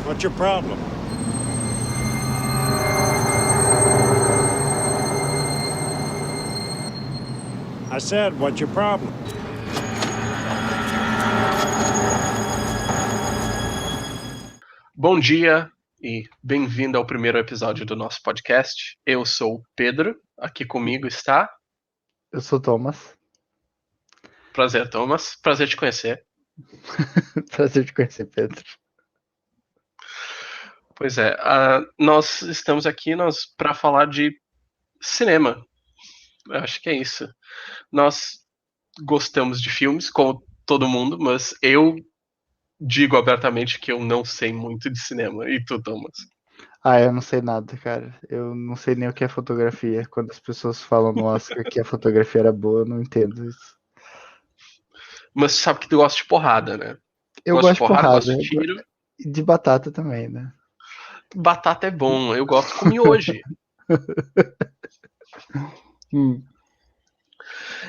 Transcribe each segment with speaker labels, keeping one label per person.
Speaker 1: What's your problem? I said, what's your problem?
Speaker 2: Bom dia e bem-vindo ao primeiro episódio do nosso podcast. Eu sou o Pedro, aqui comigo está...
Speaker 3: Eu sou Thomas.
Speaker 2: Prazer, Thomas. Prazer te conhecer.
Speaker 3: Prazer te conhecer, Pedro.
Speaker 2: Pois é, nós estamos aqui para falar de cinema. Eu acho que é isso. Nós gostamos de filmes, como todo mundo, mas eu digo abertamente que eu não sei muito de cinema. E tu, Thomas?
Speaker 3: Eu não sei nada, cara. Eu não sei nem o que é fotografia. Quando as pessoas falam no Oscar que a fotografia era boa, eu não entendo isso.
Speaker 2: Mas tu sabe que tu gosta de porrada, né?
Speaker 3: Eu
Speaker 2: Gosta de
Speaker 3: gosto de
Speaker 2: porrada,
Speaker 3: porrada.
Speaker 2: gosta de tiro.
Speaker 3: De batata também, né?
Speaker 2: Batata é bom, eu gosto com miojo.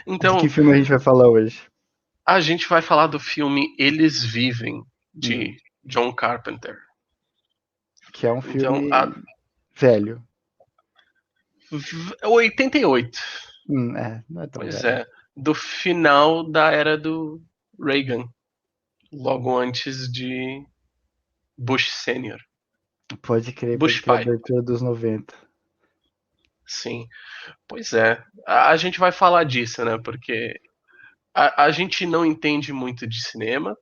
Speaker 2: Então,
Speaker 3: de que filme a gente vai falar hoje?
Speaker 2: A gente vai falar do filme Eles Vivem, de John Carpenter.
Speaker 3: Que é um filme velho.
Speaker 2: 88.
Speaker 3: Não é tão
Speaker 2: Pois
Speaker 3: velho.
Speaker 2: é, do final da era do Reagan. Logo antes de Bush Sênior.
Speaker 3: Pode crer,
Speaker 2: Bush
Speaker 3: pode crer,
Speaker 2: pai.
Speaker 3: abertura dos 90.
Speaker 2: Sim, pois é. A gente vai falar disso, né? Porque a gente não entende muito de cinema.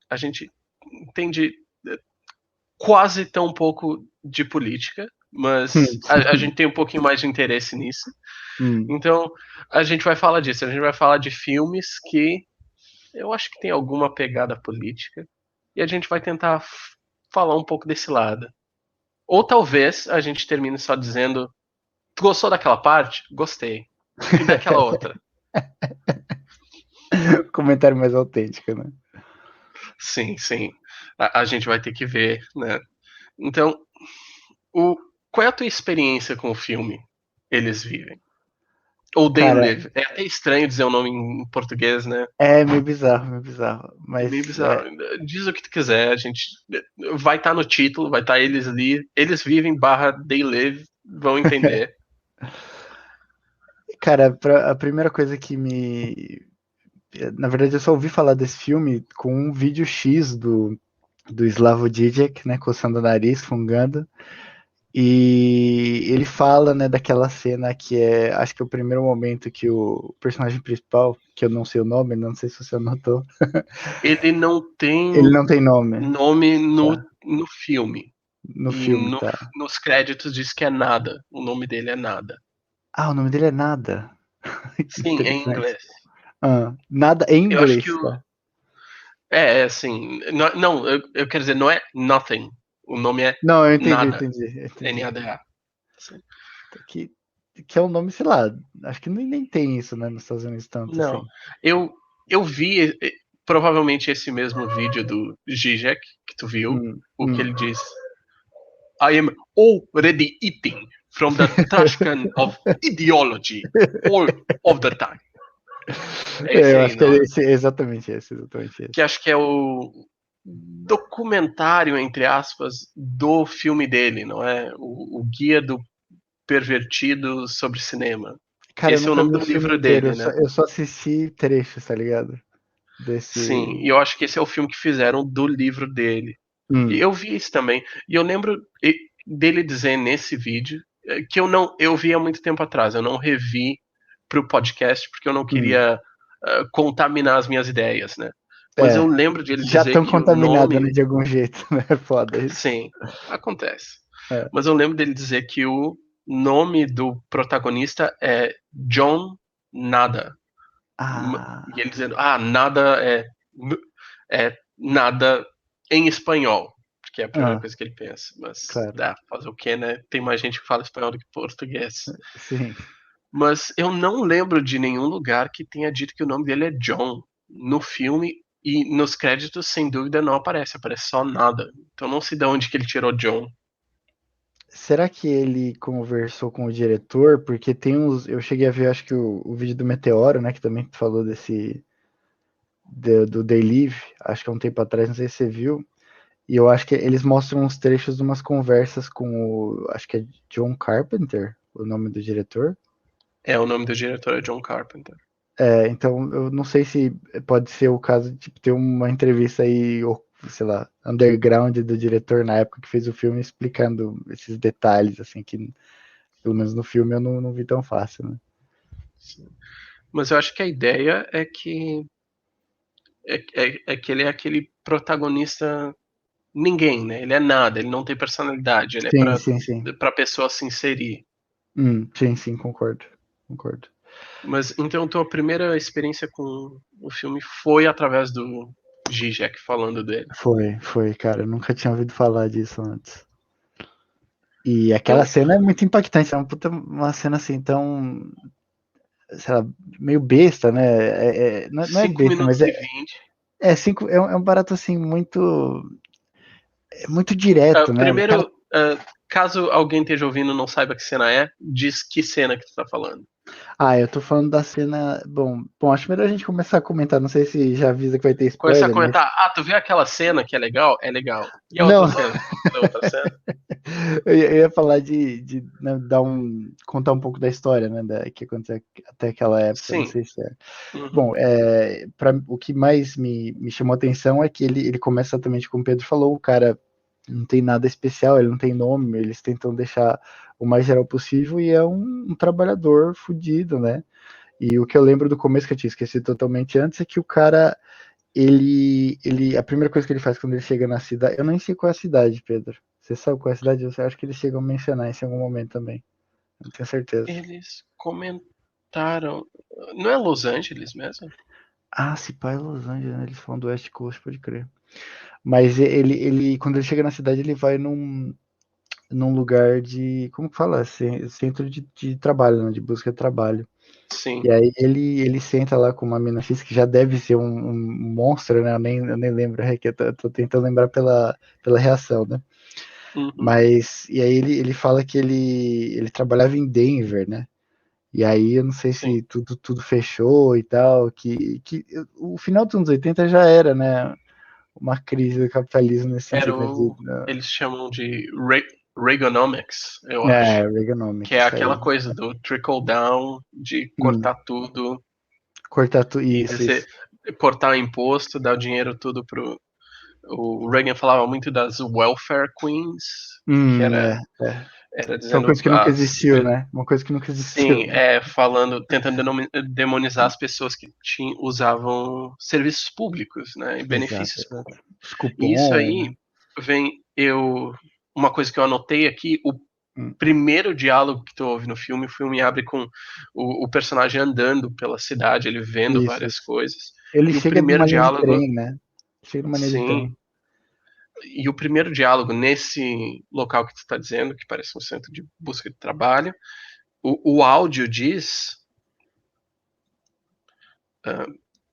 Speaker 2: A gente entende quase tão pouco de política, mas a gente tem um pouquinho mais de interesse nisso. Então, a gente vai falar disso. A gente vai falar de filmes que eu acho que tem alguma pegada política. E a gente vai tentar falar um pouco desse lado. Ou talvez a gente termine só dizendo: tu gostou daquela parte? Gostei. E daquela outra?
Speaker 3: Comentário mais autêntico, né?
Speaker 2: Sim, sim. A gente vai ter que ver, né? Então, qual é a tua experiência com o filme Eles Vivem? Ou They
Speaker 3: Cara,
Speaker 2: Live. É até estranho dizer o nome em português, né?
Speaker 3: É meio bizarro. Mas
Speaker 2: Meio bizarro. Diz o que tu quiser, a gente vai estar no título, vai estar Eles Vivem / They Live, vão entender.
Speaker 3: Cara, a primeira coisa que me... Na verdade, eu só ouvi falar desse filme com um vídeo X do Slavoj Žižek, né, coçando o nariz, fungando. E ele fala, né, daquela cena que é, acho que é o primeiro momento que o personagem principal, que eu não sei o nome, não sei se você notou.
Speaker 2: Ele não tem
Speaker 3: nome.
Speaker 2: No filme.
Speaker 3: No
Speaker 2: E
Speaker 3: filme, tá.
Speaker 2: nos créditos diz que é Nada. O nome dele é Nada.
Speaker 3: O nome dele é Nada.
Speaker 2: Sim, em inglês.
Speaker 3: Nada em
Speaker 2: Eu acho que
Speaker 3: inglês, tá?
Speaker 2: É assim. Não, eu quero dizer, não é Nothing. O nome é
Speaker 3: Não, eu
Speaker 2: Nada.
Speaker 3: entendi.
Speaker 2: N-A-D-A.
Speaker 3: Que é um nome, sei lá, acho que nem tem isso, né, nos Estados Unidos tanto
Speaker 2: Não.
Speaker 3: assim.
Speaker 2: Eu vi provavelmente esse mesmo vídeo do Zizek que tu viu, o que ele diz. I am already eating from the trash can of ideology all of the time.
Speaker 3: Eu acho que é exatamente esse.
Speaker 2: Que acho que é o documentário, entre aspas, do filme dele, não é? O Guia do Pervertido sobre Cinema.
Speaker 3: Cara, eu
Speaker 2: Esse é o
Speaker 3: nunca
Speaker 2: nome
Speaker 3: vi
Speaker 2: do
Speaker 3: o filme
Speaker 2: livro
Speaker 3: inteiro,
Speaker 2: dele, né?
Speaker 3: eu só assisti trechos, tá ligado?
Speaker 2: Sim, e eu acho que esse é o filme que fizeram do livro dele. E eu vi isso também. E eu lembro dele dizer nesse vídeo que eu vi há muito tempo atrás. Eu não revi pro podcast porque eu não queria contaminar as minhas ideias, né? Mas eu lembro de ele
Speaker 3: já
Speaker 2: dizer
Speaker 3: tão
Speaker 2: que o
Speaker 3: contaminado,
Speaker 2: nome...
Speaker 3: né, de algum jeito, né? Foda isso.
Speaker 2: Sim, acontece. Mas eu lembro dele dizer que o nome do protagonista é John Nada. E ele dizendo, nada é nada em espanhol. Que é a primeira coisa que ele pensa. Mas,
Speaker 3: claro.
Speaker 2: fazer o quê, né? Tem mais gente que fala espanhol do que português.
Speaker 3: Sim.
Speaker 2: Mas eu não lembro de nenhum lugar que tenha dito que o nome dele é John no filme, e nos créditos, sem dúvida, não aparece só Nada. Então não sei de onde que ele tirou John.
Speaker 3: Será que ele conversou com o diretor? Porque tem uns... Eu cheguei a ver, acho que o vídeo do Meteoro, né, que também falou do They Live, acho que há um tempo atrás, não sei se você viu. E eu acho que eles mostram uns trechos de umas conversas com o. Acho que é John Carpenter, o nome do diretor.
Speaker 2: O nome do diretor é John Carpenter.
Speaker 3: Então eu não sei se pode ser o caso de tipo, ter uma entrevista aí, ou, sei lá, underground do diretor na época que fez o filme explicando esses detalhes, assim, que pelo menos no filme eu não vi tão fácil, né?
Speaker 2: Sim. Mas eu acho que a ideia é que que ele é aquele protagonista ninguém, né? Ele é nada, ele não tem personalidade, ele é
Speaker 3: Sim, sim, sim.
Speaker 2: pra pessoa se inserir.
Speaker 3: Sim, concordo. Concordo.
Speaker 2: Mas então tua primeira experiência com o filme foi através do Zizek falando dele.
Speaker 3: Foi, cara. Eu nunca tinha ouvido falar disso antes. E aquela
Speaker 2: Eu,
Speaker 3: cena é muito impactante, é uma cena assim tão, sei lá, meio besta, né? Não é
Speaker 2: 5
Speaker 3: besta, mas
Speaker 2: minutos e 20.
Speaker 3: é um barato assim muito direto, né? O cara.
Speaker 2: Primeiro, caso alguém esteja ouvindo e não saiba que cena é, diz que cena que tu tá falando.
Speaker 3: Eu tô falando da cena. Bom, acho melhor a gente começar a comentar. Não sei se já avisa que vai ter
Speaker 2: Começar a
Speaker 3: spoiler, mas.
Speaker 2: comentar, tu viu aquela cena que é legal? É legal. E a outra
Speaker 3: Não,
Speaker 2: cena? A outra cena?
Speaker 3: eu ia falar de né, contar um pouco da história, né? Que aconteceu até aquela época. Não
Speaker 2: Sim.
Speaker 3: sei se é.
Speaker 2: Uhum.
Speaker 3: Bom, o que mais me chamou a atenção é que ele começa exatamente como o Pedro falou, o cara não tem nada especial, ele não tem nome, eles tentam deixar o mais geral possível e é um trabalhador fudido, né? E o que eu lembro do começo, que eu tinha esquecido totalmente antes, é que o cara, a primeira coisa que ele faz quando ele chega na cidade, eu nem sei qual é a cidade, Pedro. Você sabe qual é a cidade? Eu acho que eles chegam a mencionar isso em algum momento também. Não tenho certeza.
Speaker 2: Eles comentaram. Não é Los Angeles mesmo?
Speaker 3: Se pá, é Los Angeles, né? Eles falam do West Coast, pode crer. Mas quando ele chega na cidade, ele vai num lugar de, como que fala? Centro de trabalho, né? De busca de trabalho.
Speaker 2: Sim.
Speaker 3: E aí ele senta lá com uma mina X que já deve ser um monstro, né? Eu nem lembro, que eu tô tentando lembrar pela reação, né?
Speaker 2: Uhum.
Speaker 3: Mas, e aí ele fala que ele trabalhava em Denver, né? E aí eu não sei
Speaker 2: Sim.
Speaker 3: se tudo fechou e tal, que o final dos anos 80 já era, né? Uma crise do capitalismo nesse
Speaker 2: Era
Speaker 3: sentido, né?
Speaker 2: o. Eles chamam de Reaganomics, eu acho. Que
Speaker 3: Reaganomics,
Speaker 2: é
Speaker 3: isso aí.
Speaker 2: aquela coisa do trickle down, de
Speaker 3: Hum,
Speaker 2: cortar tudo,
Speaker 3: cortar tudo, isso.
Speaker 2: dizer, cortar o imposto, dar o dinheiro tudo pro. O Reagan falava muito das welfare queens, que
Speaker 3: É, é.
Speaker 2: era
Speaker 3: Que é uma
Speaker 2: dizendo
Speaker 3: coisa que nunca existiu, né? Uma coisa que nunca existiu,
Speaker 2: sim,
Speaker 3: né?
Speaker 2: falando, tentando demonizar as pessoas que usavam serviços públicos, né, e
Speaker 3: Exato,
Speaker 2: benefícios
Speaker 3: exato.
Speaker 2: públicos.
Speaker 3: Os
Speaker 2: E isso
Speaker 3: cupom, né?
Speaker 2: aí uma coisa que eu anotei aqui, o
Speaker 3: Hum,
Speaker 2: primeiro diálogo que tu ouve no filme, o filme abre com o personagem andando pela cidade, ele vendo várias
Speaker 3: isso.
Speaker 2: coisas,
Speaker 3: Ele
Speaker 2: e o
Speaker 3: chega
Speaker 2: primeiro
Speaker 3: numa linha de
Speaker 2: diálogo,
Speaker 3: trem, né? Chega numa linha de
Speaker 2: sim,
Speaker 3: trem.
Speaker 2: e o primeiro diálogo nesse local que tu está dizendo, que parece um centro de busca de trabalho, o áudio diz,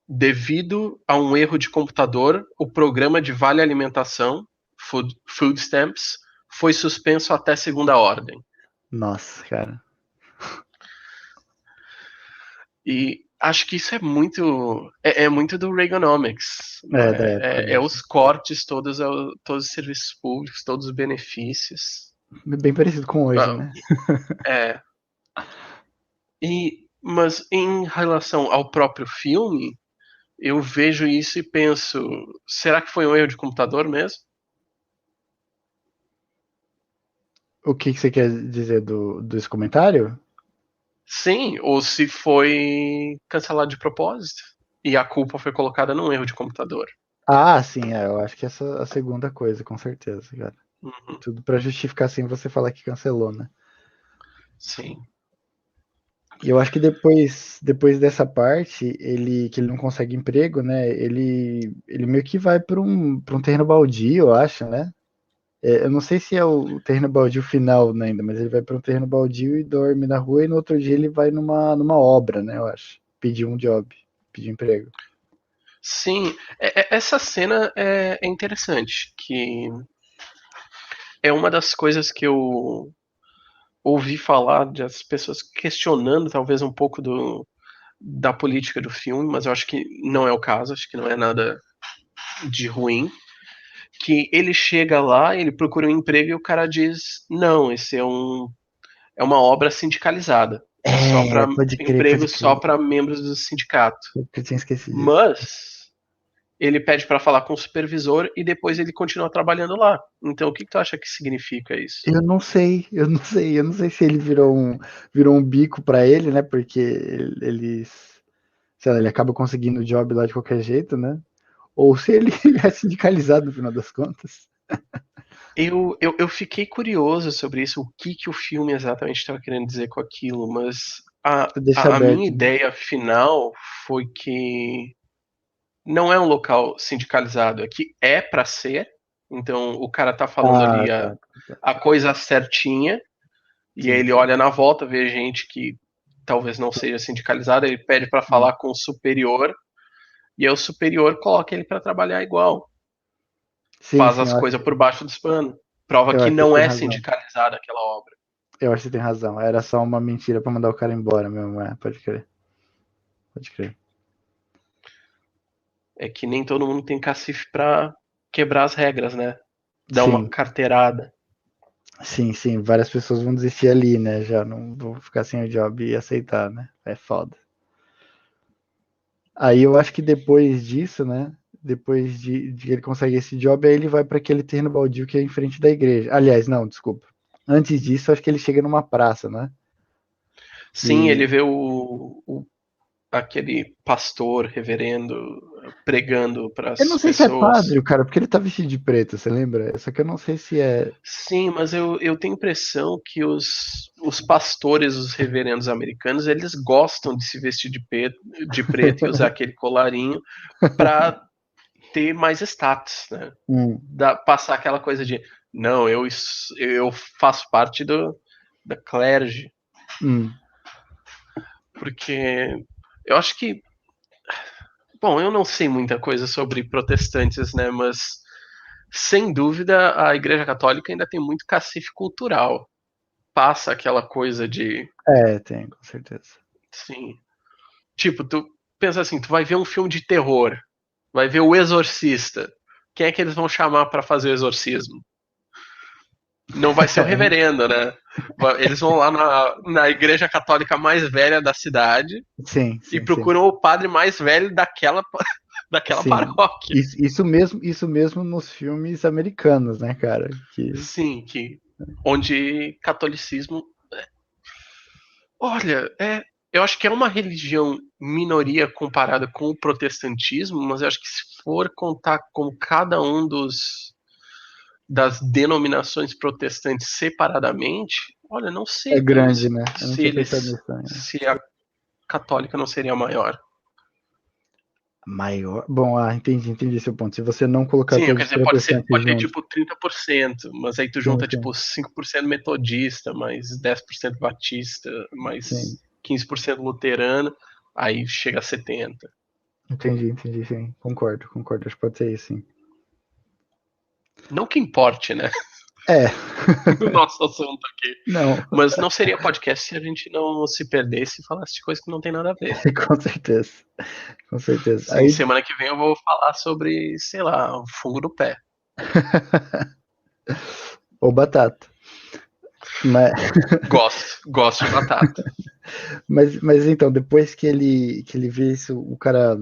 Speaker 2: devido a um erro de computador, o programa de vale alimentação, food stamps, foi suspenso até segunda ordem.
Speaker 3: Nossa, cara.
Speaker 2: E acho que isso é muito do Reaganomics, não
Speaker 3: Da
Speaker 2: é?
Speaker 3: época
Speaker 2: É
Speaker 3: mesmo.
Speaker 2: os cortes todos os serviços públicos, todos os benefícios.
Speaker 3: Bem parecido com hoje,
Speaker 2: Ah,
Speaker 3: né?
Speaker 2: É, mas em relação ao próprio filme, eu vejo isso e penso, será que foi um erro de computador mesmo?
Speaker 3: O que você quer dizer desse comentário?
Speaker 2: Sim, ou se foi cancelado de propósito e a culpa foi colocada num erro de computador.
Speaker 3: Sim, eu acho que essa é a segunda coisa, com certeza, cara.
Speaker 2: Uhum,
Speaker 3: Tudo pra justificar sem você falar que cancelou, né?
Speaker 2: sim.
Speaker 3: E eu acho que depois dessa parte, que ele não consegue emprego, né? Ele meio que vai para um terreno baldio, eu acho, né? Eu não sei se é o terreno baldio final né, ainda, mas ele vai para um terreno baldio e dorme na rua, e no outro dia ele vai numa obra, né? Eu acho. Pedir um job, pedir emprego.
Speaker 2: Sim, essa cena é interessante, que é uma das coisas que eu ouvi falar de as pessoas questionando talvez um pouco da política do filme, mas eu acho que não é o caso, acho que não é nada de ruim, que ele chega lá, ele procura um emprego e o cara diz: não, esse é uma obra sindicalizada. É só para
Speaker 3: Pode crer,
Speaker 2: emprego
Speaker 3: pode
Speaker 2: só
Speaker 3: crer.
Speaker 2: para membros do sindicato.
Speaker 3: Eu tinha esquecido disso.
Speaker 2: Mas ele pede para falar com o supervisor e depois ele continua trabalhando lá. Então o que tu acha que significa isso?
Speaker 3: Eu não sei, eu não sei, eu não sei se ele virou um bico pra ele, né? Porque eles, sei lá, ele acaba conseguindo o job lá de qualquer jeito, né? Ou se ele é sindicalizado no final das contas.
Speaker 2: Eu fiquei curioso sobre isso, o que o filme exatamente estava querendo dizer com aquilo, mas a,
Speaker 3: Deixa
Speaker 2: a minha
Speaker 3: aberto, né?
Speaker 2: ideia final foi que não é um local sindicalizado, é que é para ser. Então o cara tá falando
Speaker 3: Ah,
Speaker 2: ali
Speaker 3: tá, tá.
Speaker 2: a coisa certinha, e aí
Speaker 3: Sim,
Speaker 2: ele
Speaker 3: sim,
Speaker 2: olha na volta, vê gente que talvez não seja sindicalizada, ele pede para
Speaker 3: sim.
Speaker 2: falar com o superior, e aí o superior coloca ele para trabalhar igual,
Speaker 3: Sim,
Speaker 2: faz
Speaker 3: sim,
Speaker 2: as coisas por baixo dos panos, prova
Speaker 3: eu
Speaker 2: que
Speaker 3: acho que você
Speaker 2: não
Speaker 3: tem
Speaker 2: é
Speaker 3: razão.
Speaker 2: sindicalizada aquela obra.
Speaker 3: Eu acho que você tem razão. Era só uma mentira pra mandar o cara embora mesmo. Pode crer. Pode crer.
Speaker 2: É que nem todo mundo tem cacife pra quebrar as regras, né? Dar uma
Speaker 3: Sim,
Speaker 2: carteirada.
Speaker 3: sim, sim. Várias pessoas vão desistir ali, né? Já não vou ficar sem o job e aceitar, né? É foda. Aí eu acho que depois disso, né? Depois de ele consegue esse job, aí ele vai para aquele terreno baldio que é em frente da igreja. Aliás, não, desculpa. Antes disso, acho que ele chega numa praça, né?
Speaker 2: Sim, ele
Speaker 3: Que
Speaker 2: vê aquele pastor, reverendo, pregando para
Speaker 3: eu
Speaker 2: as
Speaker 3: não sei se é padre
Speaker 2: pessoas.
Speaker 3: o cara, porque ele tá vestido de preto, você lembra? Só que eu não sei se é.
Speaker 2: Sim, mas eu tenho a impressão que os pastores, os reverendos americanos, eles gostam de se vestir de preto e usar aquele colarinho para ter mais status, né?
Speaker 3: Hum,
Speaker 2: Passar aquela coisa de, não, eu faço parte da clergy.
Speaker 3: hum.
Speaker 2: Porque eu acho que, bom, eu não sei muita coisa sobre protestantes, né, mas sem dúvida a Igreja Católica ainda tem muito cacife cultural. Passa aquela coisa de,
Speaker 3: Tem, com certeza.
Speaker 2: sim, tipo, tu pensa assim, tu vai ver um filme de terror, vai ver O Exorcista. Quem é que eles vão chamar para fazer o exorcismo? Não vai ser o reverendo, né? Eles vão lá na igreja católica mais velha da cidade
Speaker 3: Sim,
Speaker 2: e
Speaker 3: sim, sim.
Speaker 2: procuram o padre mais velho daquela
Speaker 3: Sim.
Speaker 2: paróquia.
Speaker 3: Isso mesmo nos filmes americanos, né, cara?
Speaker 2: Sim, onde catolicismo, olha, eu acho que é uma religião minoria comparada com o protestantismo, mas eu acho que se for contar com cada um das denominações protestantes separadamente, olha, não
Speaker 3: É
Speaker 2: sei
Speaker 3: grande, né? Eu não
Speaker 2: se
Speaker 3: tinha pensado
Speaker 2: eles,
Speaker 3: nisso ainda.
Speaker 2: se a católica não seria maior.
Speaker 3: Maior. Bom, entendi seu ponto. Se você não colocar
Speaker 2: Sim,
Speaker 3: todos
Speaker 2: quer
Speaker 3: os
Speaker 2: dizer, pode ser,
Speaker 3: protestantes
Speaker 2: pode ter
Speaker 3: juntos.
Speaker 2: tipo 30%, mas aí tu
Speaker 3: Sim,
Speaker 2: junta
Speaker 3: sim,
Speaker 2: tipo 5% metodista, mais 10% batista,
Speaker 3: sim.
Speaker 2: mais 15% luterano, aí chega a 70%.
Speaker 3: Entendi, sim. Concordo. Acho que pode ser isso, sim.
Speaker 2: Não que importe, né?
Speaker 3: É.
Speaker 2: O nosso assunto aqui.
Speaker 3: Não,
Speaker 2: Mas não seria podcast se a gente não se perdesse e falasse de coisa que não tem nada a ver.
Speaker 3: com certeza. Com certeza.
Speaker 2: Sim,
Speaker 3: Aí,
Speaker 2: semana que vem eu vou falar sobre, sei lá, o fungo do pé.
Speaker 3: ou batata. Mas,
Speaker 2: Gosto de batata.
Speaker 3: mas então, depois que ele vê isso, o cara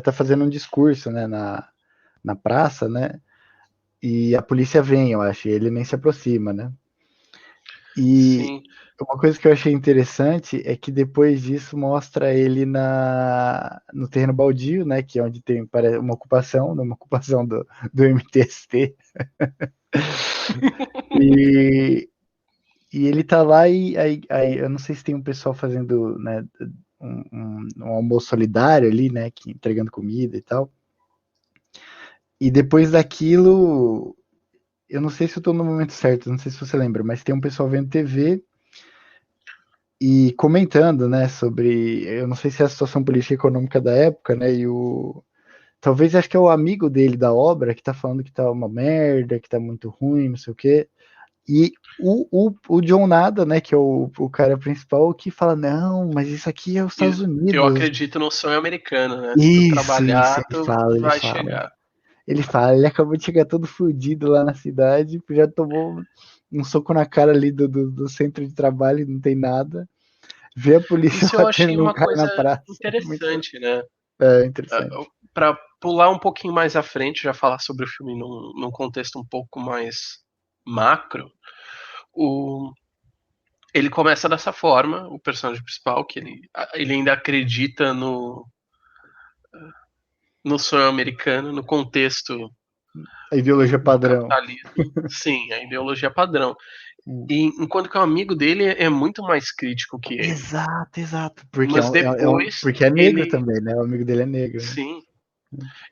Speaker 3: tá fazendo um discurso, né, na praça, né? E a polícia vem, eu acho, e ele nem se aproxima, né? E
Speaker 2: Sim,
Speaker 3: uma coisa que eu achei interessante é que depois disso mostra ele no terreno baldio, né? Que é onde tem uma ocupação, né, uma ocupação do MTST. E, e ele tá lá e aí, eu não sei se tem um pessoal fazendo, né, um almoço solidário ali, né? Entregando comida e tal. E depois daquilo, eu não sei se eu tô no momento certo, não sei se você lembra, mas tem um pessoal vendo TV e comentando, né, sobre, eu não sei se é a situação política e econômica da época, né, talvez acho que é o amigo dele da obra que tá falando que tá uma merda, que tá muito ruim, não sei o quê, e o John Nada, né, que é o cara principal, que fala, não, mas isso aqui é os Estados
Speaker 2: eu
Speaker 3: Unidos.
Speaker 2: acredito no sonho americano, né? Se tu
Speaker 3: Isso,
Speaker 2: trabalhar,
Speaker 3: ele
Speaker 2: tu
Speaker 3: fala, ele
Speaker 2: vai
Speaker 3: fala.
Speaker 2: chegar.
Speaker 3: Ele fala, ele acabou de chegar todo fudido lá na cidade, já tomou um soco na cara ali do centro de trabalho, não tem nada. Vê a polícia
Speaker 2: Isso eu achei
Speaker 3: batendo num
Speaker 2: uma
Speaker 3: cara na
Speaker 2: coisa
Speaker 3: praça. Muito
Speaker 2: interessante, né?
Speaker 3: interessante.
Speaker 2: Para pular um pouquinho mais à frente, já falar sobre o filme num contexto um pouco mais macro, ele começa dessa forma, o personagem principal, que ele ainda acredita no sonho americano, no contexto
Speaker 3: A ideologia
Speaker 2: do
Speaker 3: padrão.
Speaker 2: capitalismo. Sim, a ideologia padrão.
Speaker 3: Hum.
Speaker 2: E enquanto que o amigo dele é muito mais crítico que ele.
Speaker 3: Exato, exato. Porque
Speaker 2: Mas depois
Speaker 3: porque é negro
Speaker 2: ele.
Speaker 3: também, né? O amigo dele é negro, né?
Speaker 2: Sim.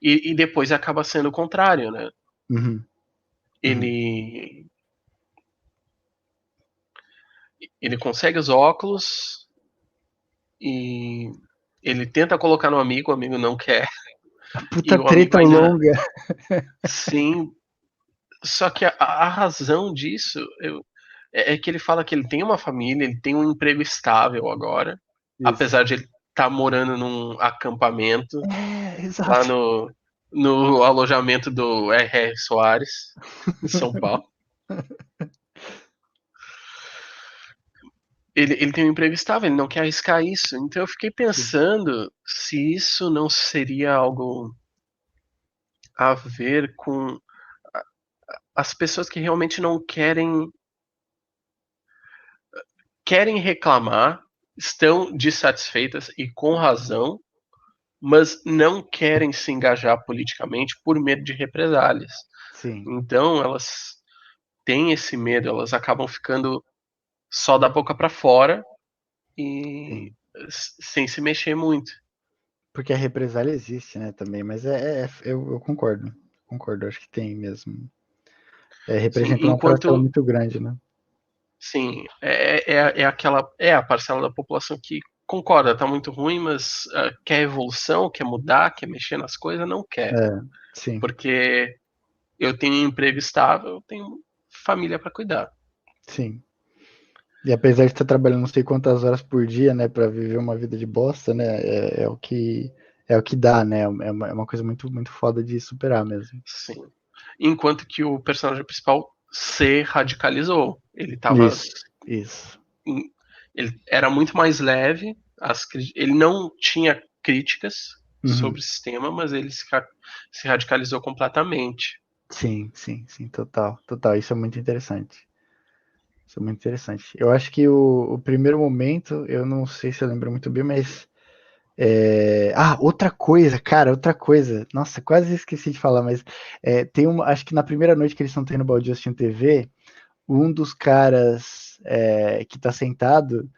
Speaker 2: E depois acaba sendo o contrário, né?
Speaker 3: Uhum, uhum.
Speaker 2: Ele. Ele consegue os óculos e ele tenta colocar no amigo, o amigo não quer.
Speaker 3: A
Speaker 2: E
Speaker 3: puta
Speaker 2: o amigo
Speaker 3: treta
Speaker 2: ainda.
Speaker 3: longa.
Speaker 2: Sim. Só que a razão disso é que ele fala que ele tem uma família, ele tem um emprego estável agora,
Speaker 3: Isso.
Speaker 2: apesar de ele estar morando num acampamento lá
Speaker 3: Exato.
Speaker 2: no alojamento do R.R. Soares, em São Paulo. Ele tem um emprego estável, ele não quer arriscar isso. Então eu fiquei
Speaker 3: Sim.
Speaker 2: pensando se isso não seria algo a ver com as pessoas que realmente não querem reclamar, estão dissatisfeitas e com razão, mas não querem se engajar politicamente por medo de represálias.
Speaker 3: Sim.
Speaker 2: Então elas têm esse medo, elas acabam ficando só da boca para fora e
Speaker 3: Sim.
Speaker 2: sem se mexer muito.
Speaker 3: Porque a represália existe, né, também, mas eu concordo. Concordo, acho que tem mesmo.
Speaker 2: Sim,
Speaker 3: Representa uma parcela
Speaker 2: enquanto
Speaker 3: muito grande, né?
Speaker 2: sim, é a parcela da população que concorda, tá muito ruim, mas quer evolução, quer mudar, quer mexer nas coisas, não quer.
Speaker 3: É, sim,
Speaker 2: Porque eu tenho um emprego estável, eu tenho família para cuidar.
Speaker 3: sim. E apesar de estar trabalhando não sei quantas horas por dia, né, para viver uma vida de bosta, né, é o que dá, né? É uma coisa muito muito foda de superar mesmo.
Speaker 2: Sim. Enquanto que o personagem principal se radicalizou.
Speaker 3: Isso.
Speaker 2: Ele era muito mais leve, ele não tinha críticas
Speaker 3: Uhum.
Speaker 2: sobre o sistema, mas ele se radicalizou completamente.
Speaker 3: Sim, sim, sim, total, total. Isso é muito interessante. Isso é muito interessante. Eu acho que o primeiro momento, eu não sei se eu lembro muito bem, mas outra coisa, cara, outra coisa. Nossa, quase esqueci de falar, mas tem uma. Acho que na primeira noite que eles estão tendo balde assistindo TV, um dos caras que tá sentado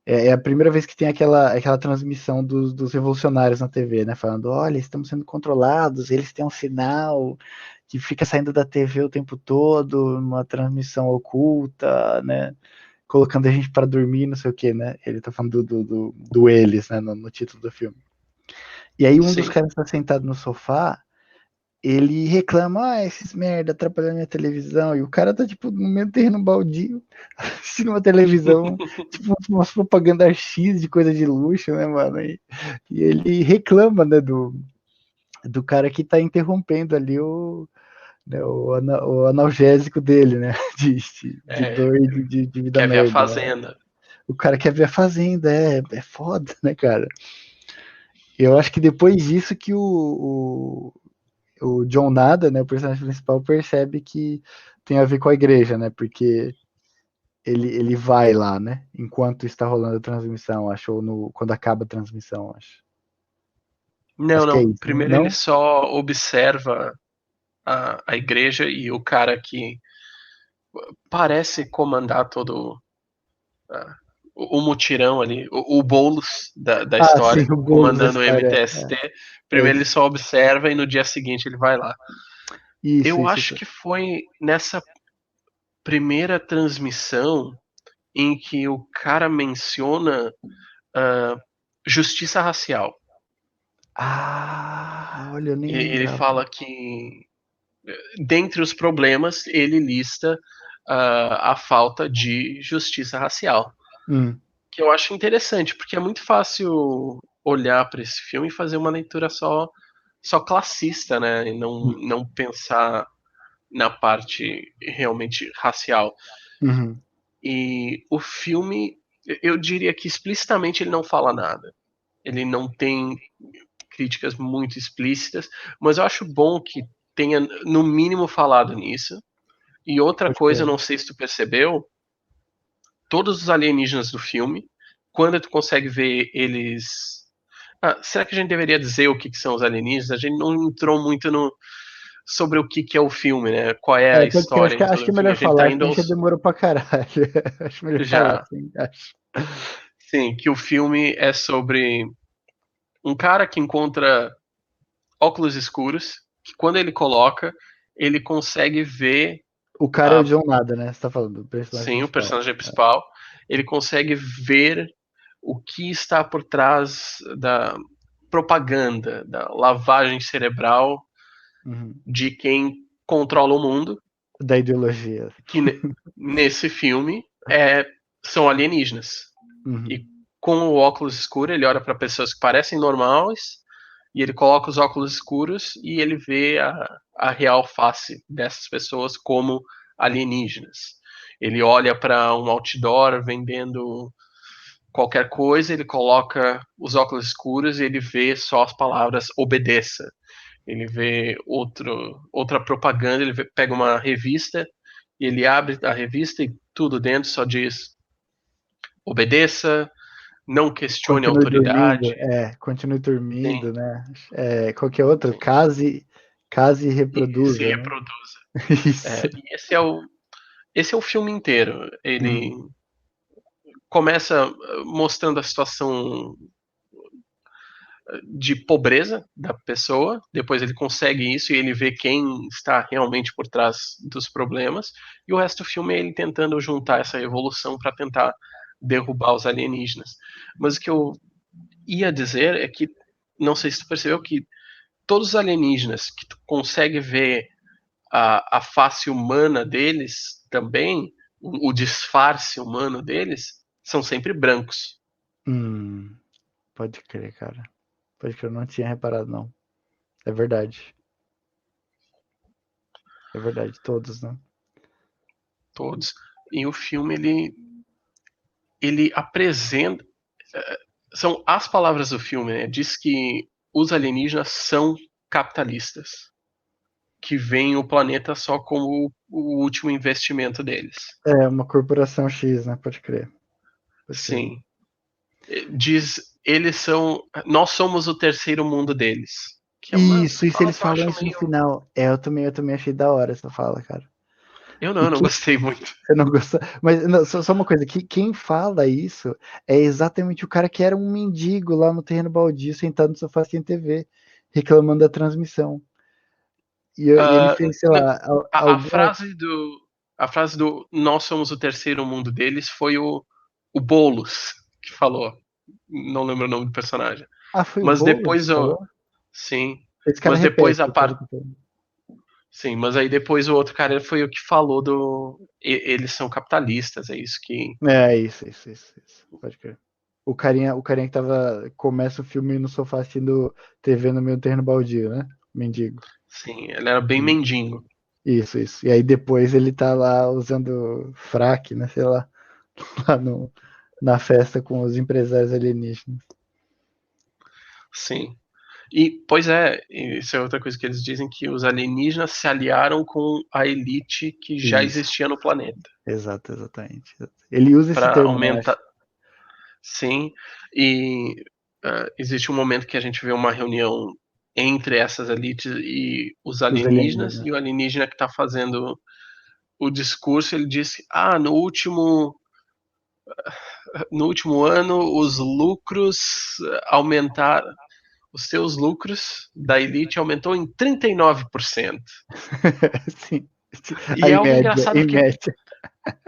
Speaker 3: é, é a primeira vez que tem aquela transmissão dos revolucionários na TV, né? Falando, olha, estamos sendo controlados, eles têm um sinal que fica saindo da TV o tempo todo, uma transmissão oculta, né? Colocando a gente para dormir, não sei o que, né? Ele tá falando do eles, né? No título do filme. E aí um dos
Speaker 2: Sim.
Speaker 3: caras tá sentado no sofá, ele reclama, esses merda atrapalhando minha televisão, e o cara tá, tipo, no meio do terreno baldio, assistindo uma televisão, tipo, umas propagandas X de coisa de luxo, né, mano, e ele reclama, né, do cara que tá interrompendo ali o analgésico dele, né, de
Speaker 2: É,
Speaker 3: dor e de vida
Speaker 2: quer ver a
Speaker 3: merda.
Speaker 2: fazenda.
Speaker 3: O cara quer ver a fazenda, é foda, né, cara? Eu acho que depois disso que o John Nada, né, o personagem principal, percebe que tem a ver com a igreja, né? Porque ele vai lá, né? Enquanto está rolando a transmissão, acho, ou quando acaba a transmissão, acho.
Speaker 2: Não,
Speaker 3: Acho que é
Speaker 2: não.
Speaker 3: isso, né?
Speaker 2: Primeiro ele
Speaker 3: Não?
Speaker 2: só observa a igreja e o cara que parece comandar todo ah, o mutirão ali, o Boulos da
Speaker 3: Ah, sim,
Speaker 2: história,
Speaker 3: o Boulos da
Speaker 2: comandando o
Speaker 3: história.
Speaker 2: MTST.
Speaker 3: É
Speaker 2: Primeiro ele
Speaker 3: isso.
Speaker 2: só observa e no dia seguinte ele vai lá.
Speaker 3: Isso,
Speaker 2: Eu
Speaker 3: isso,
Speaker 2: acho
Speaker 3: isso.
Speaker 2: que foi nessa primeira transmissão em que o cara menciona ah, justiça racial.
Speaker 3: Olha, eu nem
Speaker 2: Ele
Speaker 3: lembrava.
Speaker 2: fala que, dentre os problemas, ele lista a falta de justiça racial.
Speaker 3: Hum,
Speaker 2: Que eu acho interessante, porque é muito fácil olhar para esse filme e fazer uma leitura só só classista, né? E não pensar na parte realmente racial.
Speaker 3: Uhum.
Speaker 2: E o filme, eu diria que explicitamente ele não fala nada. Ele não tem críticas muito explícitas, mas eu acho bom que tenha, no mínimo, falado nisso. E outra
Speaker 3: Pode
Speaker 2: coisa,
Speaker 3: crer.
Speaker 2: não sei se tu percebeu, todos os alienígenas do filme, quando tu consegue ver eles. Será que a gente deveria dizer o que são os alienígenas? A gente não entrou muito no sobre o que é o filme, né? Qual é a
Speaker 3: Pode crer.
Speaker 2: história em
Speaker 3: Acho
Speaker 2: todo
Speaker 3: que
Speaker 2: o
Speaker 3: é
Speaker 2: filme.
Speaker 3: melhor
Speaker 2: A gente tá
Speaker 3: falar, que
Speaker 2: indo
Speaker 3: a gente já
Speaker 2: aos.
Speaker 3: demorou pra caralho. Acho melhor falar,
Speaker 2: Já.
Speaker 3: assim, acho.
Speaker 2: Sim, que o filme é sobre um cara que encontra óculos escuros, que quando ele coloca, ele consegue ver
Speaker 3: O cara é o
Speaker 2: a,
Speaker 3: John Nada, né? Você tá falando do personagem
Speaker 2: sim, o
Speaker 3: principal.
Speaker 2: personagem principal, ele consegue ver o que está por trás da propaganda, da lavagem cerebral
Speaker 3: Uhum.
Speaker 2: de quem controla o mundo,
Speaker 3: Da ideologia.
Speaker 2: que nesse filme são alienígenas. E
Speaker 3: Uhum.
Speaker 2: com o óculos escuro, ele olha para pessoas que parecem normais e ele coloca os óculos escuros e ele vê a real face dessas pessoas como alienígenas. Ele olha para um outdoor vendendo qualquer coisa, ele coloca os óculos escuros e ele vê só as palavras obedeça. Ele vê outra propaganda, pega uma revista e ele abre a revista e tudo dentro só diz obedeça, não questione a
Speaker 3: Continue
Speaker 2: autoridade.
Speaker 3: dormindo, continue
Speaker 2: Sim,
Speaker 3: dormindo, né? Qualquer outro,
Speaker 2: sim.
Speaker 3: case e
Speaker 2: E se
Speaker 3: reproduza, né?
Speaker 2: reproduza.
Speaker 3: Isso.
Speaker 2: E esse é o filme inteiro. Ele
Speaker 3: Uhum.
Speaker 2: começa mostrando a situação de pobreza da pessoa, depois ele consegue isso e ele vê quem está realmente por trás dos problemas, e o resto do filme é ele tentando juntar essa evolução para tentar derrubar os alienígenas. Mas o que eu ia dizer é que, não sei se tu percebeu que todos os alienígenas que tu consegue ver a face humana deles também, o disfarce humano deles, são sempre brancos.
Speaker 3: Hum, pode crer, cara. Pode crer, eu não tinha reparado, não. É verdade. É verdade, todos, né?
Speaker 2: Todos. E o filme, ele apresenta. São as palavras do filme, né? Diz que os alienígenas são capitalistas, que veem o planeta só como o último investimento deles.
Speaker 3: É uma corporação X, né? Pode crer. Pode crer.
Speaker 2: Sim. Diz, eles são. Nós somos o terceiro mundo deles. Que é uma
Speaker 3: Isso
Speaker 2: fala
Speaker 3: eles
Speaker 2: que eu
Speaker 3: falam
Speaker 2: acho
Speaker 3: isso no
Speaker 2: meio.
Speaker 3: final. Eu também achei da hora essa fala, cara. E
Speaker 2: Eu não
Speaker 3: quem
Speaker 2: gostei muito.
Speaker 3: você não gostou? Mas não, só uma coisa, quem fala isso é exatamente o cara que era um mendigo lá no terreno baldio, sentado no sofá sem TV, reclamando da transmissão. E ele
Speaker 2: Uh,
Speaker 3: fez, sei lá,
Speaker 2: a
Speaker 3: alguma.
Speaker 2: frase do. A frase do nós somos o terceiro mundo deles foi o Boulos que falou. Não lembro o nome do personagem.
Speaker 3: Ah, foi o
Speaker 2: Mas
Speaker 3: Boulos
Speaker 2: depois
Speaker 3: que falou?
Speaker 2: sim.
Speaker 3: Esse cara
Speaker 2: Mas depois
Speaker 3: repete
Speaker 2: a
Speaker 3: depois do
Speaker 2: parte.
Speaker 3: que falou.
Speaker 2: Sim, mas aí depois o outro cara foi o que falou do. Eles são capitalistas, é isso que.
Speaker 3: Isso. Pode crer. O carinha que começa o filme no sofá assistindo TV no meio do terreno baldio, né? Mendigo.
Speaker 2: Sim, ele era bem mendigo.
Speaker 3: Isso. E aí depois ele tá lá usando fraque, né? Sei lá, lá na festa com os empresários alienígenas.
Speaker 2: Sim. E, pois é, isso é outra coisa que eles dizem, que os alienígenas se aliaram com a elite que já
Speaker 3: Isso,
Speaker 2: existia no planeta.
Speaker 3: exatamente. Ele usa esse
Speaker 2: Para
Speaker 3: termo, né? Acho.
Speaker 2: aumentar. Sim, e existe um momento que a gente vê uma reunião entre essas elites e os
Speaker 3: Os
Speaker 2: alienígenas,
Speaker 3: alienígenas.
Speaker 2: e o alienígena que está fazendo o discurso, ele disse: no último ano os lucros aumentaram, os seus lucros da elite aumentou em 39%.
Speaker 3: Sim.
Speaker 2: E é algo engraçado
Speaker 3: Em
Speaker 2: porque,
Speaker 3: média.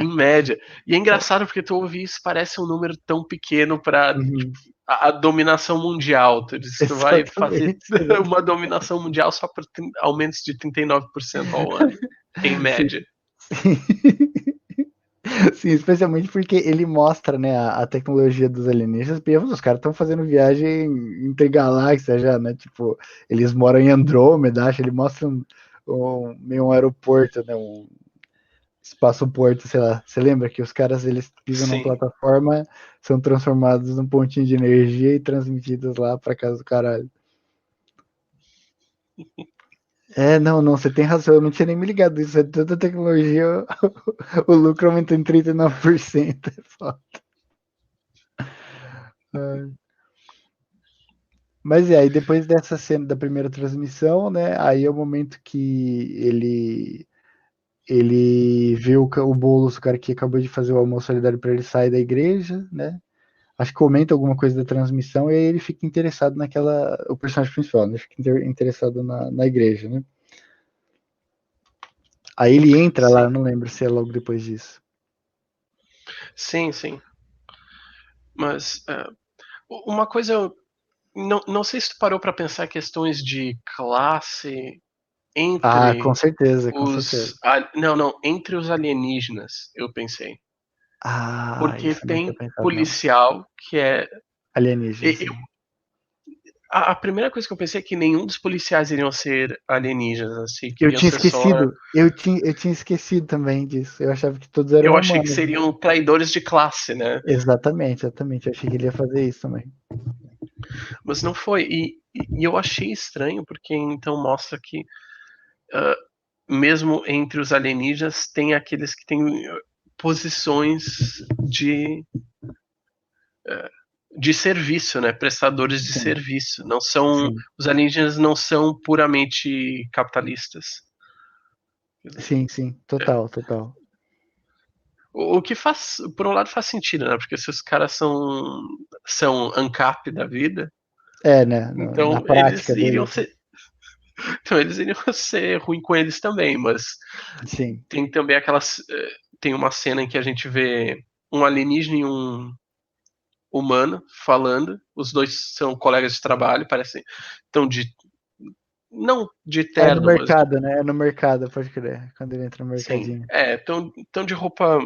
Speaker 2: em média, e é engraçado porque tu ouvir isso parece um número tão pequeno para
Speaker 3: Uhum.
Speaker 2: a dominação mundial. Tu diz que tu vai fazer
Speaker 3: Exatamente.
Speaker 2: uma dominação mundial só por aumentos de 39% ao ano, em
Speaker 3: Sim,
Speaker 2: média.
Speaker 3: sim. Sim, especialmente porque ele mostra, né, a tecnologia dos alienígenas. E os caras estão fazendo viagem intergaláxia já, né? Tipo, eles moram em Andrômeda, acho. Ele mostra meio um aeroporto, né? Um espaço-porto, sei lá. Você lembra que os caras, eles pisam numa
Speaker 2: Sim.
Speaker 3: plataforma, são transformados num pontinho de energia e transmitidos lá pra casa do caralho. É, não, não, você tem razão, eu não tinha nem me ligado isso. É tanta tecnologia, o lucro aumentou em 39%. É foda. É. Mas aí depois dessa cena da primeira transmissão, né? Aí é o momento que ele vê o Boulos, o cara que acabou de fazer o almoço solidário para ele sair da igreja, né? Acho que comenta alguma coisa da transmissão e aí ele fica interessado naquela, o personagem principal, né? Fica interessado na igreja, né? Aí ele entra lá,
Speaker 2: Sim.
Speaker 3: não lembro se é logo depois disso.
Speaker 2: Sim, sim. Mas uma coisa, eu não sei se tu parou pra pensar questões de classe
Speaker 3: Ah, com
Speaker 2: entre
Speaker 3: certeza, com certeza.
Speaker 2: os. Não, não, entre os alienígenas, eu pensei.
Speaker 3: Ah,
Speaker 2: Porque
Speaker 3: isso eu não tinha
Speaker 2: tem
Speaker 3: pensado não.
Speaker 2: policial que é.
Speaker 3: Alienígena,
Speaker 2: e- eu-
Speaker 3: sim.
Speaker 2: a primeira coisa que eu pensei é que nenhum dos policiais iriam ser alienígenas, assim, que
Speaker 3: Eu
Speaker 2: iriam
Speaker 3: tinha
Speaker 2: ser só.
Speaker 3: esquecido, eu tinha esquecido também disso. Eu achava que todos eram
Speaker 2: Eu achei que
Speaker 3: humanos.
Speaker 2: seriam traidores de classe, né?
Speaker 3: Exatamente, exatamente. Eu achei que ele ia fazer isso também.
Speaker 2: Mas não foi. E eu achei estranho, porque então mostra que, ah, mesmo entre os alienígenas, tem aqueles que têm posições de serviço, né? Prestadores de
Speaker 3: Sim,
Speaker 2: serviço. Não são.
Speaker 3: sim,
Speaker 2: Os alienígenas não são puramente capitalistas.
Speaker 3: sim, sim. Total, total.
Speaker 2: O que faz, por um lado, faz sentido, né? Porque se os caras são ANCAP da vida,
Speaker 3: É, né? Na
Speaker 2: então eles
Speaker 3: prática
Speaker 2: iriam
Speaker 3: deles, né?
Speaker 2: ser. Então eles iriam ser ruim com eles também, mas
Speaker 3: Sim.
Speaker 2: tem também aquelas. Tem uma cena em que a gente vê um alienígena e um humano falando. Os dois são colegas de trabalho, parecem. Estão de. Não de
Speaker 3: É no
Speaker 2: terno, mas
Speaker 3: mercado, né? É no mercado, pode crer. Quando ele entra no
Speaker 2: sim.
Speaker 3: mercadinho.
Speaker 2: Estão de roupa.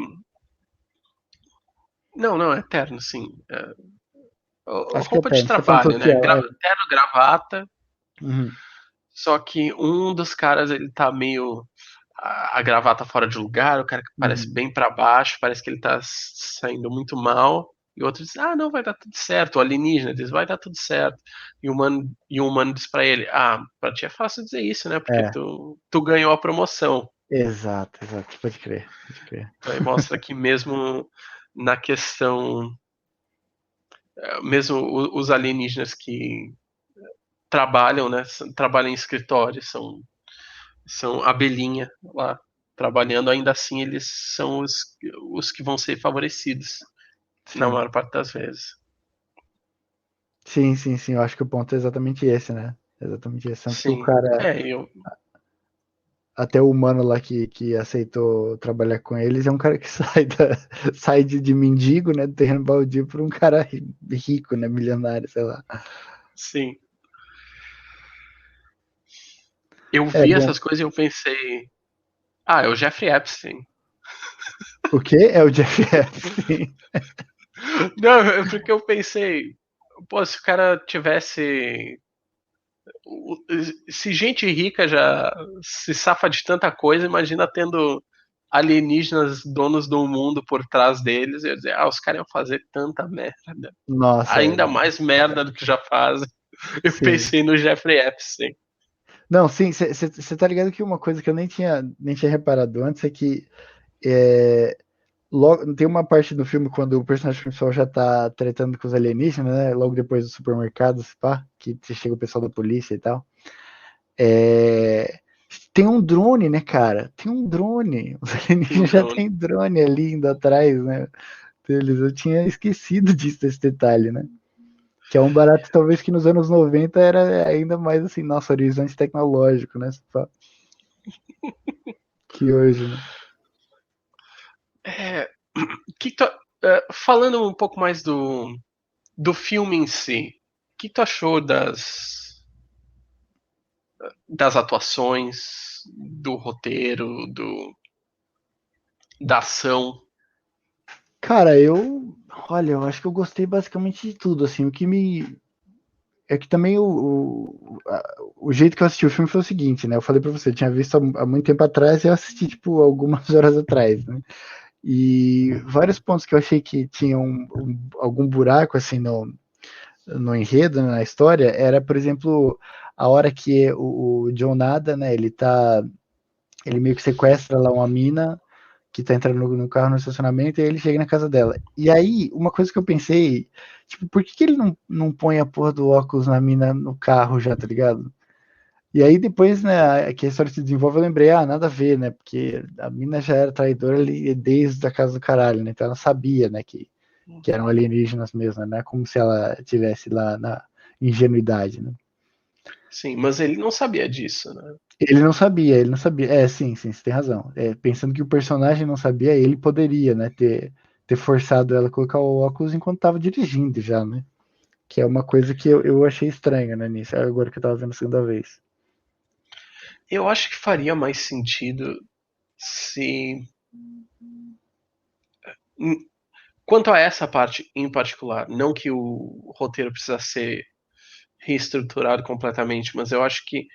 Speaker 2: Não, não, é terno, sim.
Speaker 3: Acho que é
Speaker 2: Roupa de
Speaker 3: terno. Você tá falando
Speaker 2: trabalho, né?
Speaker 3: social, é.
Speaker 2: Terno, gravata.
Speaker 3: Uhum.
Speaker 2: Só que um dos caras, ele tá meio. A gravata fora de lugar, o cara que parece
Speaker 3: Uhum.
Speaker 2: bem pra baixo, parece que ele tá saindo muito mal. E o outro diz: Ah, não, vai dar tudo certo. O alienígena diz: Vai dar tudo certo. E o humano diz pra ele: Ah, pra ti é fácil dizer isso, né? Porque
Speaker 3: É,
Speaker 2: tu ganhou a promoção.
Speaker 3: exato, exato. Pode crer, pode crer.
Speaker 2: Então aí mostra que mesmo na questão. Mesmo os alienígenas que trabalham, né? Trabalham em escritório, são abelhinha lá trabalhando, ainda assim eles são os que vão ser favorecidos na
Speaker 3: Sim.
Speaker 2: maior parte das vezes.
Speaker 3: Sim, sim, sim. Eu acho que o ponto é exatamente esse, né? Exatamente esse. Tanto que o
Speaker 2: Sim.
Speaker 3: cara,
Speaker 2: Eu.
Speaker 3: até o humano lá que aceitou trabalhar com eles, é um cara que sai de mendigo, né? Do terreno baldio para um cara rico, né? Milionário, sei lá.
Speaker 2: Sim. Eu
Speaker 3: É
Speaker 2: vi
Speaker 3: bom.
Speaker 2: essas coisas e eu pensei. Ah, é o Jeffrey Epstein.
Speaker 3: O quê? É o Jeff Epstein.
Speaker 2: Não, é porque eu pensei. Pô, se o cara tivesse. Se gente rica já se safa de tanta coisa, imagina tendo alienígenas donos do mundo por trás deles. Eu ia dizer, os caras iam fazer tanta merda.
Speaker 3: Nossa, é,
Speaker 2: Ainda
Speaker 3: não.
Speaker 2: mais merda do que já fazem. Eu
Speaker 3: Sim.
Speaker 2: pensei no Jeffrey Epstein.
Speaker 3: Não, sim, você tá ligado que uma coisa que eu nem tinha reparado antes é que é, logo, tem uma parte do filme quando o personagem principal já tá tretando com os alienígenas, né? Logo depois do supermercado, pá, que chega o pessoal da polícia e tal. É, tem um drone, né, cara? Tem um drone. Os
Speaker 2: Tem um
Speaker 3: alienígenas já
Speaker 2: drone.
Speaker 3: tem drone ali indo atrás, né? Deles. Eu tinha esquecido disso, desse detalhe, né? Que é um barato, talvez, que nos anos 90 era ainda mais assim, nosso horizonte tecnológico, né? Que hoje, né?
Speaker 2: É, que tu, falando um pouco mais do filme em si, o que tu achou das atuações, do roteiro, da ação?
Speaker 3: Cara, olha, eu acho que eu gostei basicamente de tudo, assim, o que me é que também o jeito que eu assisti o filme foi o seguinte, né? Eu falei pra você, eu tinha visto há muito tempo atrás e eu assisti, tipo, algumas horas atrás, né? E vários pontos que eu achei que tinham algum buraco, assim, no enredo, né, na história, era, por exemplo, a hora que o John Nada, né, ele meio que sequestra lá uma mina que tá entrando no carro no estacionamento e aí ele chega na casa dela. E aí, uma coisa que eu pensei, tipo, por que ele não põe a porra do óculos na mina no carro já, tá ligado? E aí depois, né, que a história se desenvolve, eu lembrei, nada a ver, né, porque a mina já era traidora ali desde a casa do caralho, né, então ela sabia, né, que eram alienígenas mesmo, né, como se ela tivesse lá na ingenuidade, né.
Speaker 2: Sim, mas ele não sabia disso, né?
Speaker 3: Ele não sabia. Sim, sim, você tem razão. Pensando que o personagem não sabia, ele poderia, né, ter forçado ela a colocar o óculos enquanto tava dirigindo já, né? Que é uma coisa que eu achei estranha, né, nisso, agora que eu tava vendo a segunda vez.
Speaker 2: Eu acho que faria mais sentido se. Quanto a essa parte em particular, não que o roteiro precisa ser reestruturado completamente, mas eu acho que